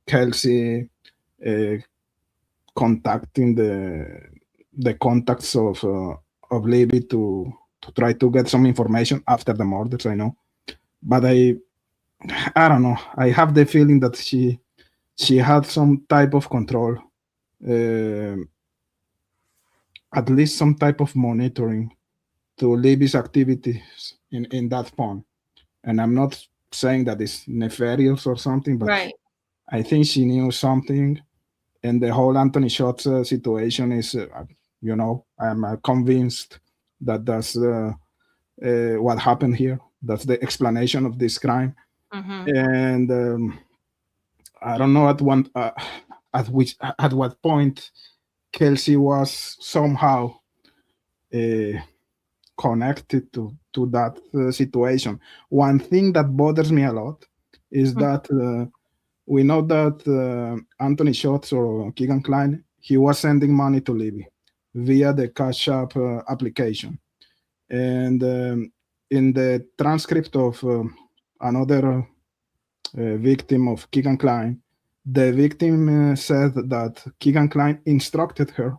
Kelsey contacting the contacts of Libby to try to get some information after the murders. I know, but I don't know. I have the feeling that she had some type of control, at least some type of monitoring to Libby's activities in that phone. And I'm not saying that it's nefarious or something, but Right. I think she knew something. And the whole Anthony Schultz situation is, I'm convinced that that's what happened here. That's the explanation of this crime. Mm-hmm. And I don't know at what point Kelsey was somehow connected to that situation. One thing that bothers me a lot is that we know that Anthony Schultz or Keegan Klein, he was sending money to Libby via the Cash App application. And in the transcript of another victim of Keegan Klein, the victim said that Keegan Klein instructed her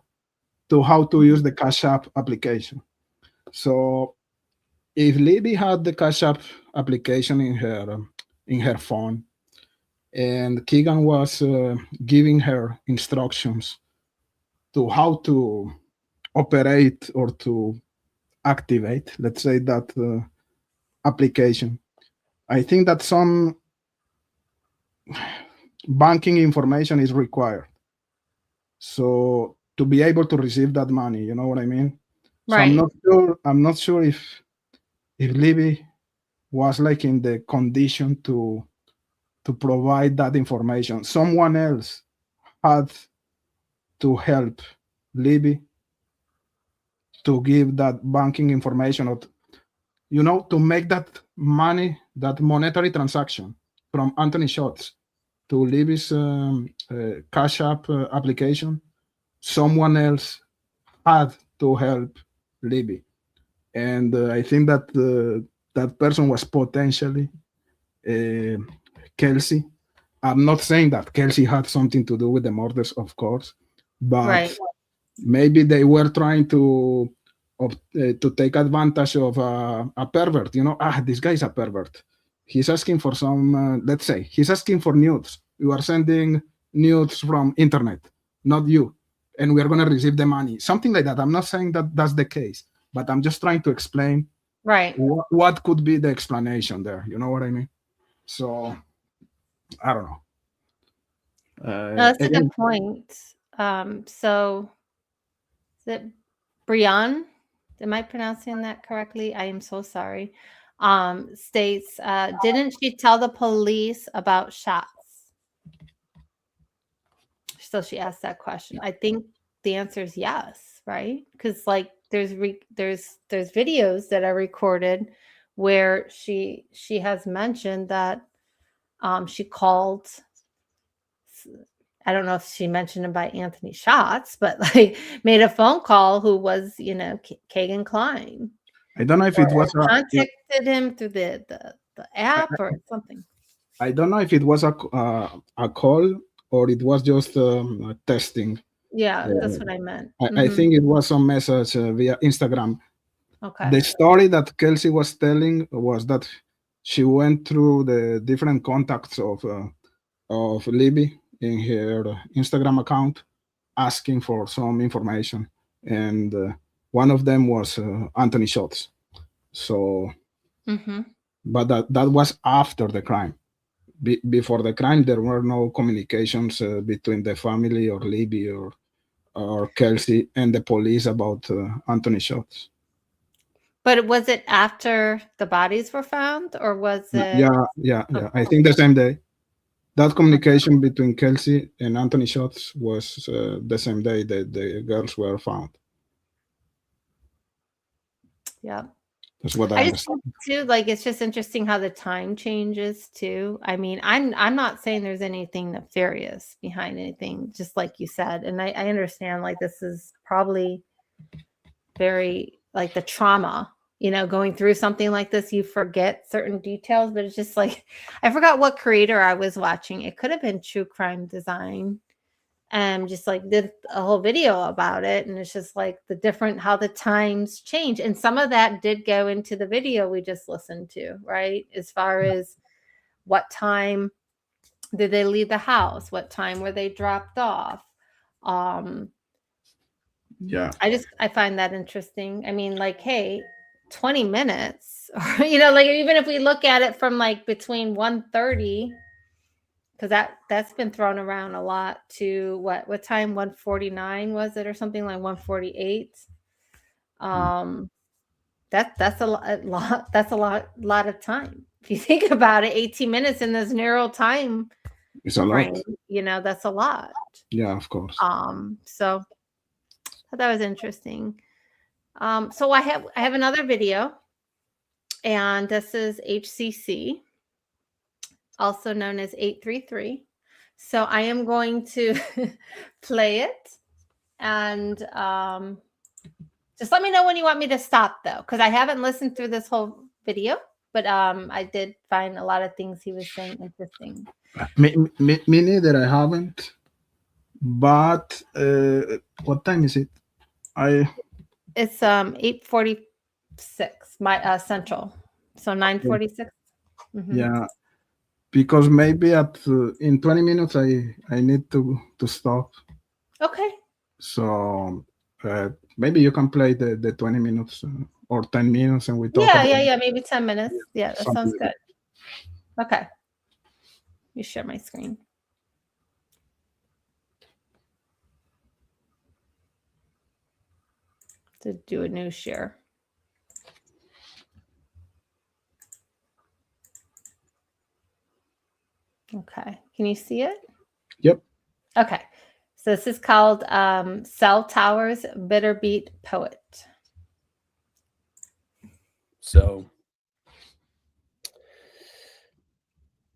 to how to use the Cash App application. So if Libby had the Cash App application in her phone, and Keegan was giving her instructions to how to operate or to activate, let's say, that application, I think that some banking information is required. So to be able to receive that money, you know what I mean? So Right. I'm not sure if Libby was like in the condition to provide that information. Someone else had to help Libby to give that banking information, or to make that money, that monetary transaction from Anthony Schultz to Libby's Cash App application. Someone else had to help Libby, and I think that that person was potentially Kelsey. I'm not saying that Kelsey had something to do with the murders, of course, but Right. maybe they were trying to take advantage of a pervert. This guy is a pervert. He's asking for some, let's say, he's asking for nudes. You are sending nudes from internet, not you, and we are going to receive the money. Something like that. I'm not saying that that's the case, but I'm just trying to explain Right. what could be the explanation there. You know what I mean? So I don't know. No, that's a Again, good point. So is it Brian? Am I pronouncing that correctly? I am so sorry. States, didn't she tell the police about shots? So she asked that question. I think the answer is yes, right? Because like there's videos that are recorded where she has mentioned that she called. I don't know if she mentioned him by Anthony Schatz, but like made a phone call who was, Keegan Klein. I don't know if it was contacted him through the app or something. I don't know if it was a call or it was just testing. Yeah, that's what I meant. I think it was some message via Instagram. Okay. The story that Kelsey was telling was that she went through the different contacts of Libby in her Instagram account, asking for some information, and one of them was Anthony Schultz. So, but that was after the crime. Before the crime, there were no communications between the family or Libby or Kelsey and the police about Anthony Schultz. But was it after the bodies were found, or was it? Yeah. I think the same day. That communication between Kelsey and Anthony Schultz was the same day that the girls were found. Yeah. That's what I I just understand. think too, like it's just interesting how the time changes too. I mean, I'm not saying there's anything nefarious behind anything, just like you said. And I understand like this is probably very like the trauma, going through something like this, you forget certain details, but it's just like I forgot what creator I was watching. It could have been True Crime Design. And just like did a whole video about it, and it's just like how the times change, and some of that did go into the video we just listened to, right? As far as what time did they leave the house, what time were they dropped off. Yeah. I find that interesting. I mean, like, hey, 20 minutes, like even if we look at it from like between 1:30, because that's been thrown around a lot, to what time, 1:49 was it, or something like 1:48. That's a lot, that's a lot of time if you think about it. 18 minutes in this narrow time It's a lot. frame, that's a lot. Yeah, of course. So I thought that was interesting. So I have another video, and this is HCC, also known as 833. So I am going to play it, and just let me know when you want me to stop, though, because I haven't listened through this whole video, but I did find a lot of things he was saying interesting. Me neither, I haven't. But what time is it? It's 8:46 my Central, so 9:46. Mm-hmm. Yeah, because maybe in 20 minutes I need to stop. Okay. So maybe you can play the 20 minutes or 10 minutes, and we talk. Yeah, maybe 10 minutes. Yeah, that sounds good. Okay. Let me share my screen. To do a new share. Okay. Can you see it? Yep. Okay. So this is called Cell Towers Bitter Beat Poet. So,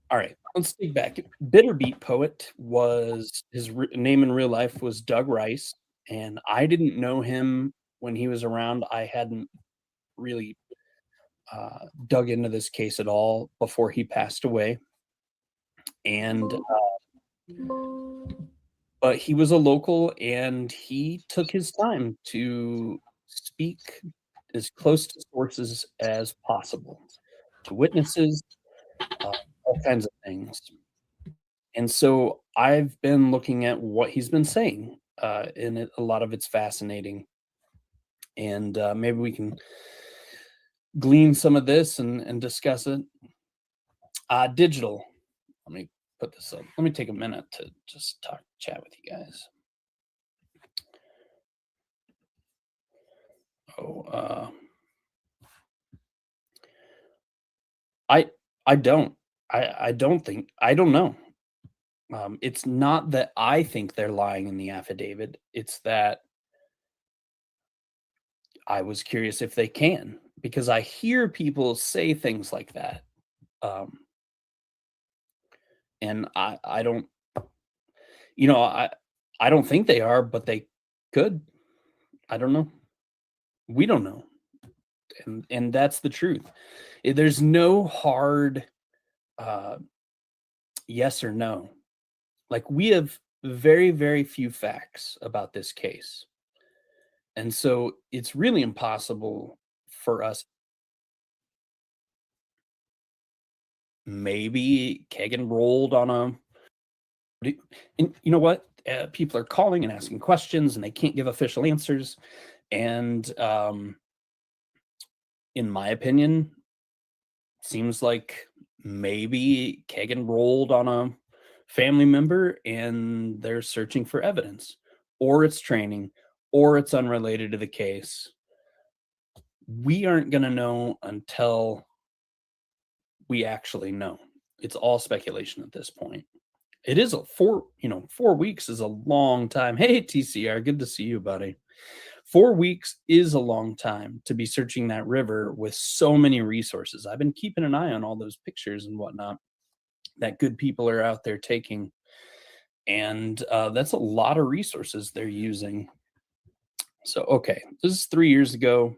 all right, let's dig back. Bitter Beat Poet was his name in real life was Doug Rice, and I didn't know him when he was around. I hadn't really dug into this case at all before he passed away. And but he was a local, and he took his time to speak as close to sources as possible, to witnesses, all kinds of things. And so I've been looking at what he's been saying, and a lot of it's fascinating. And maybe we can glean some of this and discuss it. Digital. Let me put this up. Let me take a minute to just chat with you guys. I don't know. It's not that I think they're lying in the affidavit. It's that I was curious if they can, because I hear people say things like that. And I don't, I don't think they are, but they could. I don't know. We don't know. And that's the truth. There's no hard yes or no. Like, we have very, very few facts about this case. And so it's really impossible for us. Maybe Kagan rolled on and you know what? People are calling and asking questions, and they can't give official answers. And in my opinion, seems like maybe Kagan rolled on a family member, and they're searching for evidence, or it's training, or it's unrelated to the case. We aren't going to know until we actually know. It's all speculation at this point. It is 4 weeks is a long time. Hey, TCR, good to see you, buddy. 4 weeks is a long time to be searching that river with so many resources. I've been keeping an eye on all those pictures and whatnot that good people are out there taking. And that's a lot of resources they're using. So, okay, this is 3 years ago.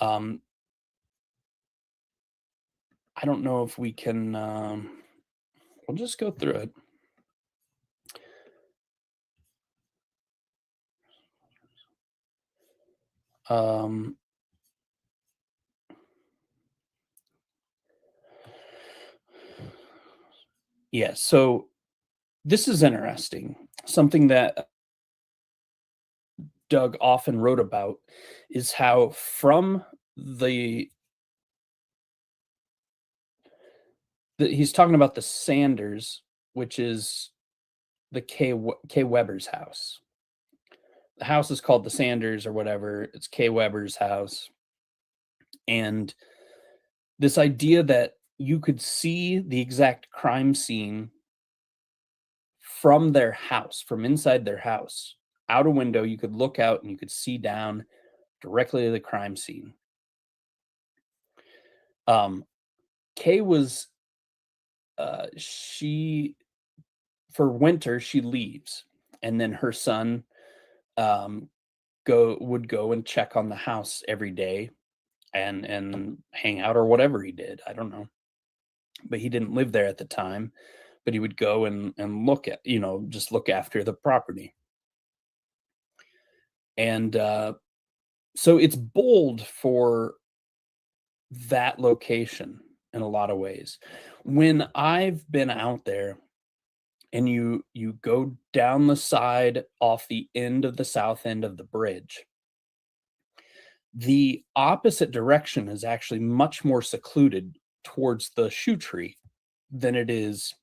I don't know if we can, we'll just go through it. Yeah, so this is interesting. Something that Doug often wrote about is how from he's talking about the Sanders, which is the K Weber's house. The house is called the Sanders or whatever. It's K Weber's house. And this idea that you could see the exact crime scene from their house, from inside their house, out a window, you could look out and you could see down directly to the crime scene. Kay was, she, for winter, she leaves, and then her son would go and check on the house every day and hang out or whatever he did. I don't know. But he didn't live there at the time, but he would go and look at, just look after the property. And so it's bold for that location in a lot of ways. When I've been out there and you go down the side off the end of the south end of the bridge, the opposite direction is actually much more secluded towards the shoe tree than it is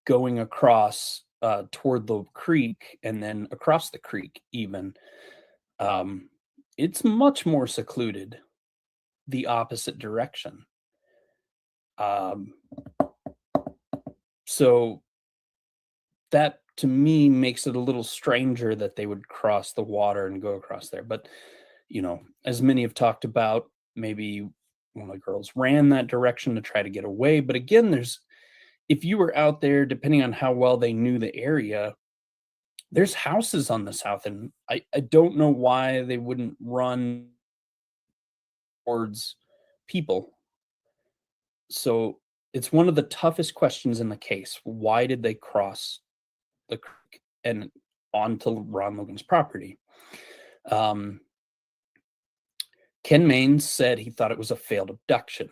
going across toward the creek and then across the creek even. It's much more secluded the opposite direction. So that to me makes it a little stranger that they would cross the water and go across there. But, as many have talked about, maybe one of the girls ran that direction to try to get away. But again, if you were out there, depending on how well they knew the area, there's houses on the south end. I don't know why they wouldn't run towards people. So it's one of the toughest questions in the case. Why did they cross the creek and onto Ron Logan's property? Ken Maines said he thought it was a failed abduction.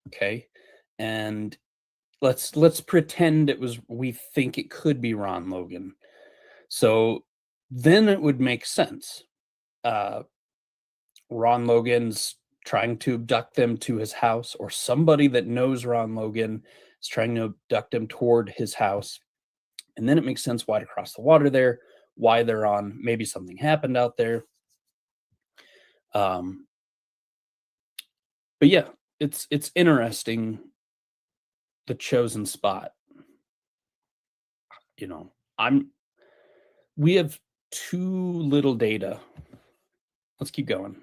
Okay. And let's pretend we think it could be Ron Logan. So then it would make sense. Ron Logan's trying to abduct them to his house, or somebody that knows Ron Logan is trying to abduct him toward his house. And then it makes sense why to cross the water there, why they're on, maybe something happened out there. But yeah, it's interesting, the chosen spot. We have too little data. Let's keep going.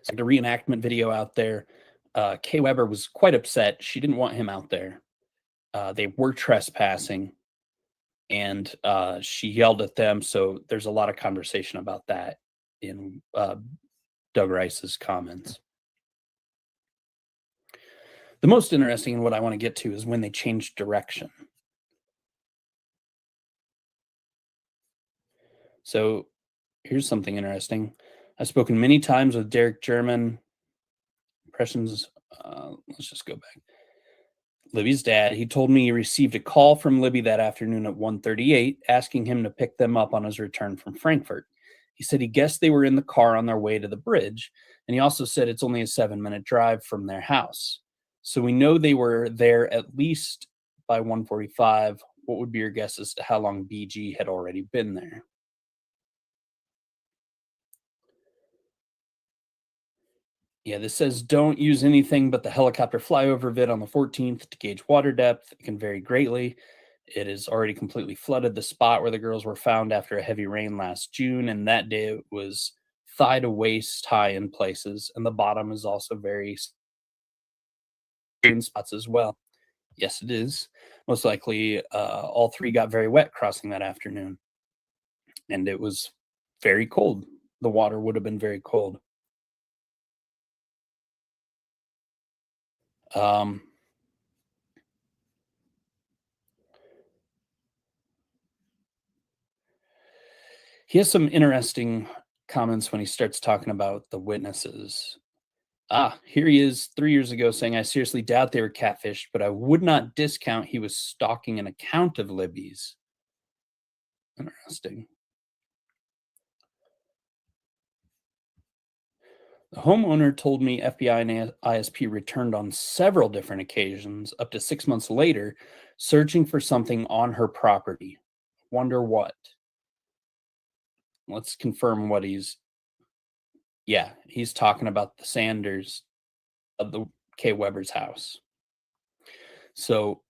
So the reenactment video out there, Kay Weber was quite upset. She didn't want him out there. They were trespassing, and she yelled at them. So there's a lot of conversation about that in Doug Rice's comments. The most interesting and what I want to get to is when they changed direction. So here's something interesting. I've spoken many times with Derek German. Impressions, let's just go back. Libby's dad, he told me he received a call from Libby that afternoon at 1:38 asking him to pick them up on his return from Frankfurt. He said he guessed they were in the car on their way to the bridge, and he also said it's only a 7-minute drive from their house. So we know they were there at least by 1:45, what would be your guess as to how long BG had already been there? Yeah, this says don't use anything but the helicopter flyover vid on the 14th to gauge water depth. It can vary greatly. It has already completely flooded the spot where the girls were found after a heavy rain last June, and that day it was thigh to waist high in places, and the bottom is also very in spots as well. Yes, it is. Most likely, all three got very wet crossing that afternoon, and it was very cold. The water would have been very cold. He has some interesting comments when he starts talking about the witnesses. Here he is 3 years ago saying, I seriously doubt they were catfished, but I would not discount he was stalking an account of Libby's. Interesting. The homeowner told me FBI and ISP returned on several different occasions, up to 6 months later, searching for something on her property. Wonder what? Let's confirm what he's talking about the Sanders of the Kay Weber's house. So,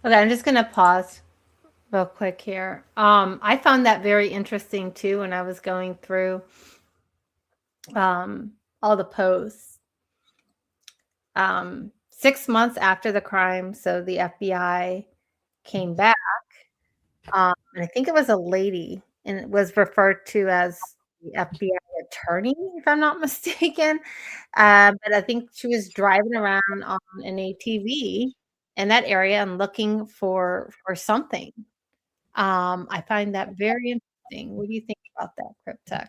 Okay, I'm just going to pause real quick here. I found that very interesting too when I was going through all the posts. 6 months after the crime, so the FBI came back, and I think it was a lady, and it was referred to as the FBI attorney, if I'm not mistaken. But I think she was driving around on an ATV in that area and looking for something. I find that very interesting. What do you think about that, Cryptex?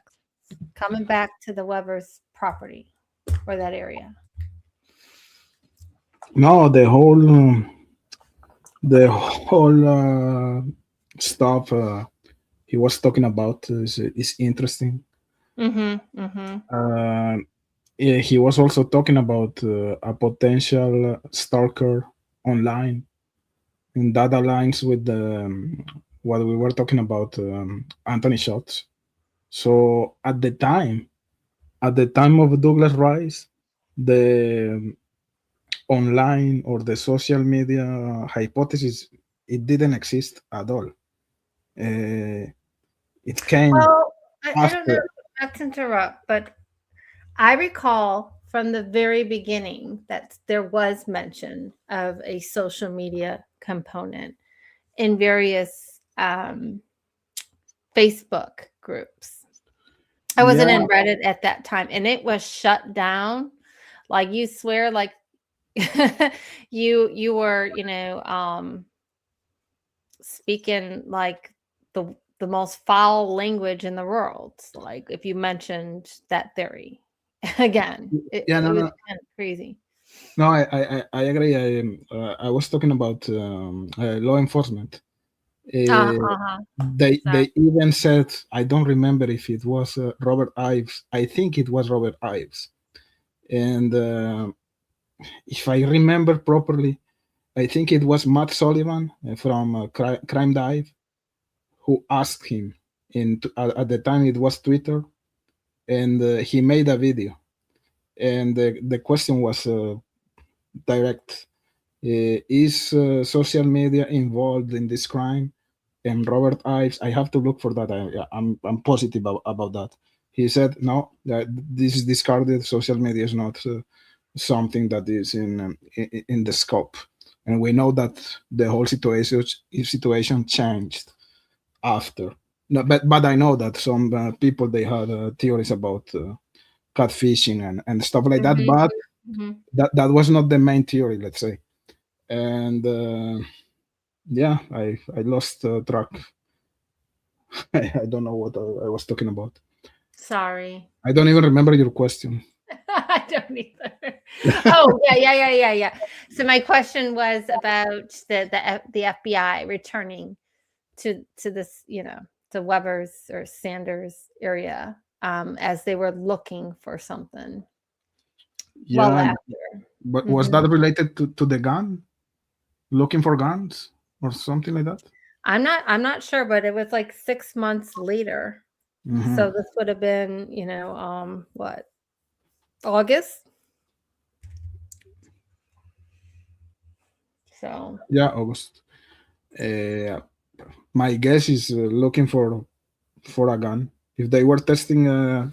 Coming back to the Weber's property or that area? No, the whole stuff he was talking about is interesting. He was also talking about a potential stalker online, and that aligns with what we were talking about, Anthony Shots. So at the time of Douglas Rice, the online or the social media hypothesis, it didn't exist at all. It came Well, I don't after. know, not to interrupt, but I recall from the very beginning that there was mention of a social media component in various Facebook groups. I wasn't in Reddit at that time, and it was shut down. Like, you swear, like you were, speaking like the most foul language in the world. Like, if you mentioned that theory again, it was kind of crazy. No, I agree. I was talking about law enforcement. They even said, I don't remember if it was Robert Ives. I think it was Robert Ives, and if I remember properly, I think it was Matt Sullivan from Crime Dive who asked him. At the time it was Twitter, and he made a video, and the question was direct. Is social media involved in this crime? And Robert Ives, I have to look for that. I'm positive about that. He said, no, this is discarded. Social media is not something that is in the scope. And we know that the whole situation changed after. No, but I know that some people, they had theories about catfishing and stuff like that. But that was not the main theory, let's say. And I lost track. I don't know what I was talking about. Sorry. I don't even remember your question. I don't either. Oh, yeah. So my question was about the FBI returning to this, to Weber's or Sanders area as they were looking for something. Yeah, Well, after. but was that related to the gun? Looking for guns or something like that? I'm not sure, but it was like 6 months later. So this would have been, what? August? So Yeah, August. My guess is looking for a gun. If they were testing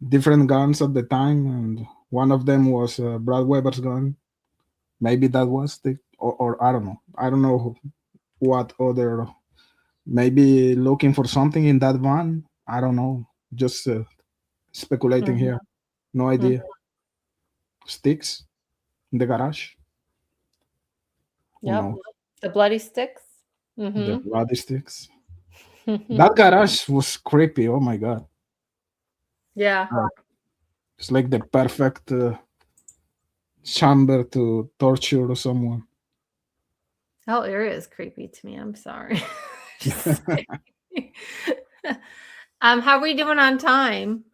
different guns at the time, and one of them was Brad Weber's gun, maybe that was or I don't know. I don't know what other. Maybe looking for something in that van. I don't know. Just speculating here. No idea. Sticks in the garage. Who Yep. knows? The bloody sticks. The bloody sticks. That garage was creepy. Oh my god. Yeah. It's like the perfect chamber to torture someone. The whole area is creepy to me. I'm sorry. How are we doing on time?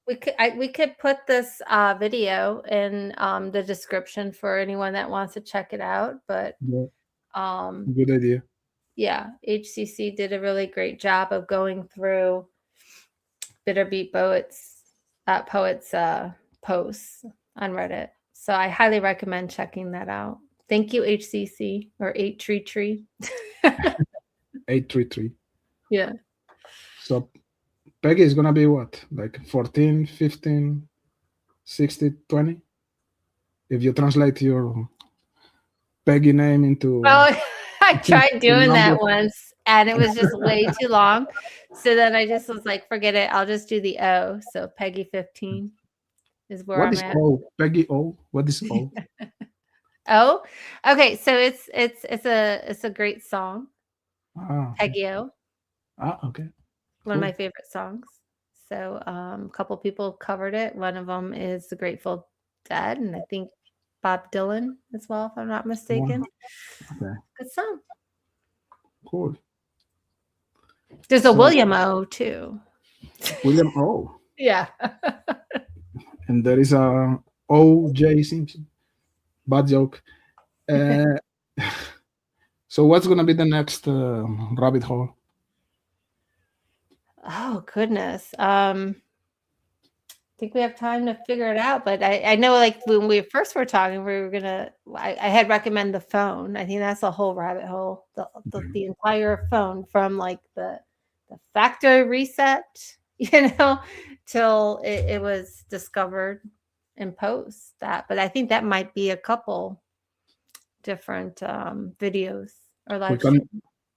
We could put this video in the description for anyone that wants to check it out. But good idea. Yeah, HCC did a really great job of going through Bitterbeat Poets posts on Reddit. So I highly recommend checking that out. Thank you, HCC or 833. 833. Yeah. So Peggy is gonna be what? Like 14, 15, 60, 20? If you translate your Peggy name into Oh, I tried doing that once and it was just way too long. So then I just was like, forget it. I'll just do the O. So Peggy 15 is where what I'm is at. O? Peggy O? What is O? Oh, okay. So it's a great song. Peggy O. Okay. One of my favorite songs. So a couple people covered it. One of them is The Grateful Dead, and I think Bob Dylan as well, if I'm not mistaken. Okay. Good song. Cool. There's a William O too. William O. Yeah. And there is a O.J. Simpson. Bad joke. So what's gonna be the next rabbit hole? Oh goodness. I think we have time to figure it out, but I know like when we first were talking, we were gonna. I had recommend the phone. I think that's a whole rabbit hole. The entire phone from like the factory reset, till it was discovered in post that. But I think that might be a couple different videos or live streams.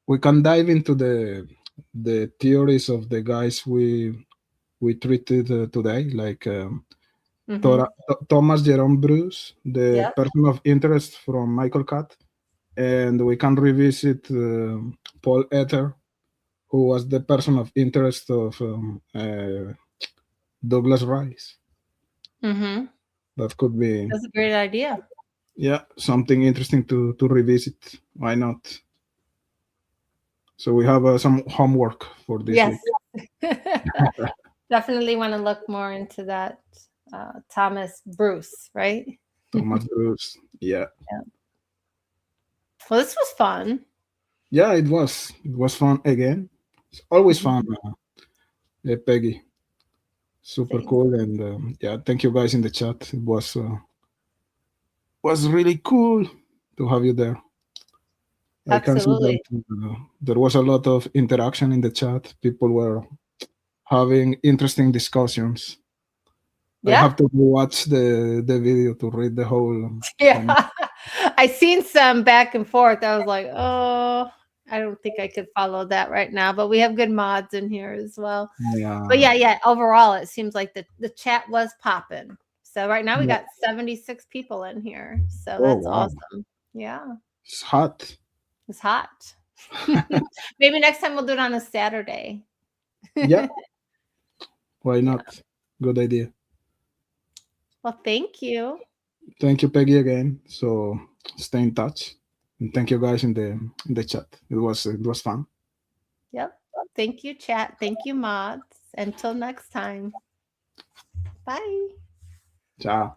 We can dive into the theories of the guys we treated today, like Thomas Jerome Bruce, the person of interest from Michael Catt, and we can revisit Paul Ether, who was the person of interest of Douglas Rice. That could be. That's a great idea. Yeah, something interesting to revisit. Why not? So we have some homework for this week. Definitely want to look more into that. Thomas Bruce, right? Thomas Bruce, yeah. Well, this was fun. Yeah, it was. It was fun again. It's always fun, Peggy. Super cool, and yeah, thank you guys in the chat. It was really cool to have you there. I can see that there was a lot of interaction in the chat. People were having interesting discussions. I have to watch the video to read the whole. I seen some back and forth. I was like, oh, I don't think I could follow that right now. But we have good mods in here as well. Yeah. But yeah. Overall, it seems like the chat was popping. So right now we got 76 people in here. So that's awesome. Yeah. It's hot. It's hot. Maybe next time we'll do it on a Saturday. Yeah. Why not? Good idea. Well, thank you. Thank you, Peggy, again. So stay in touch, and thank you guys in the chat. It was fun. Yep. Thank you, chat. Thank you, mods. Until next time. Bye. Ciao.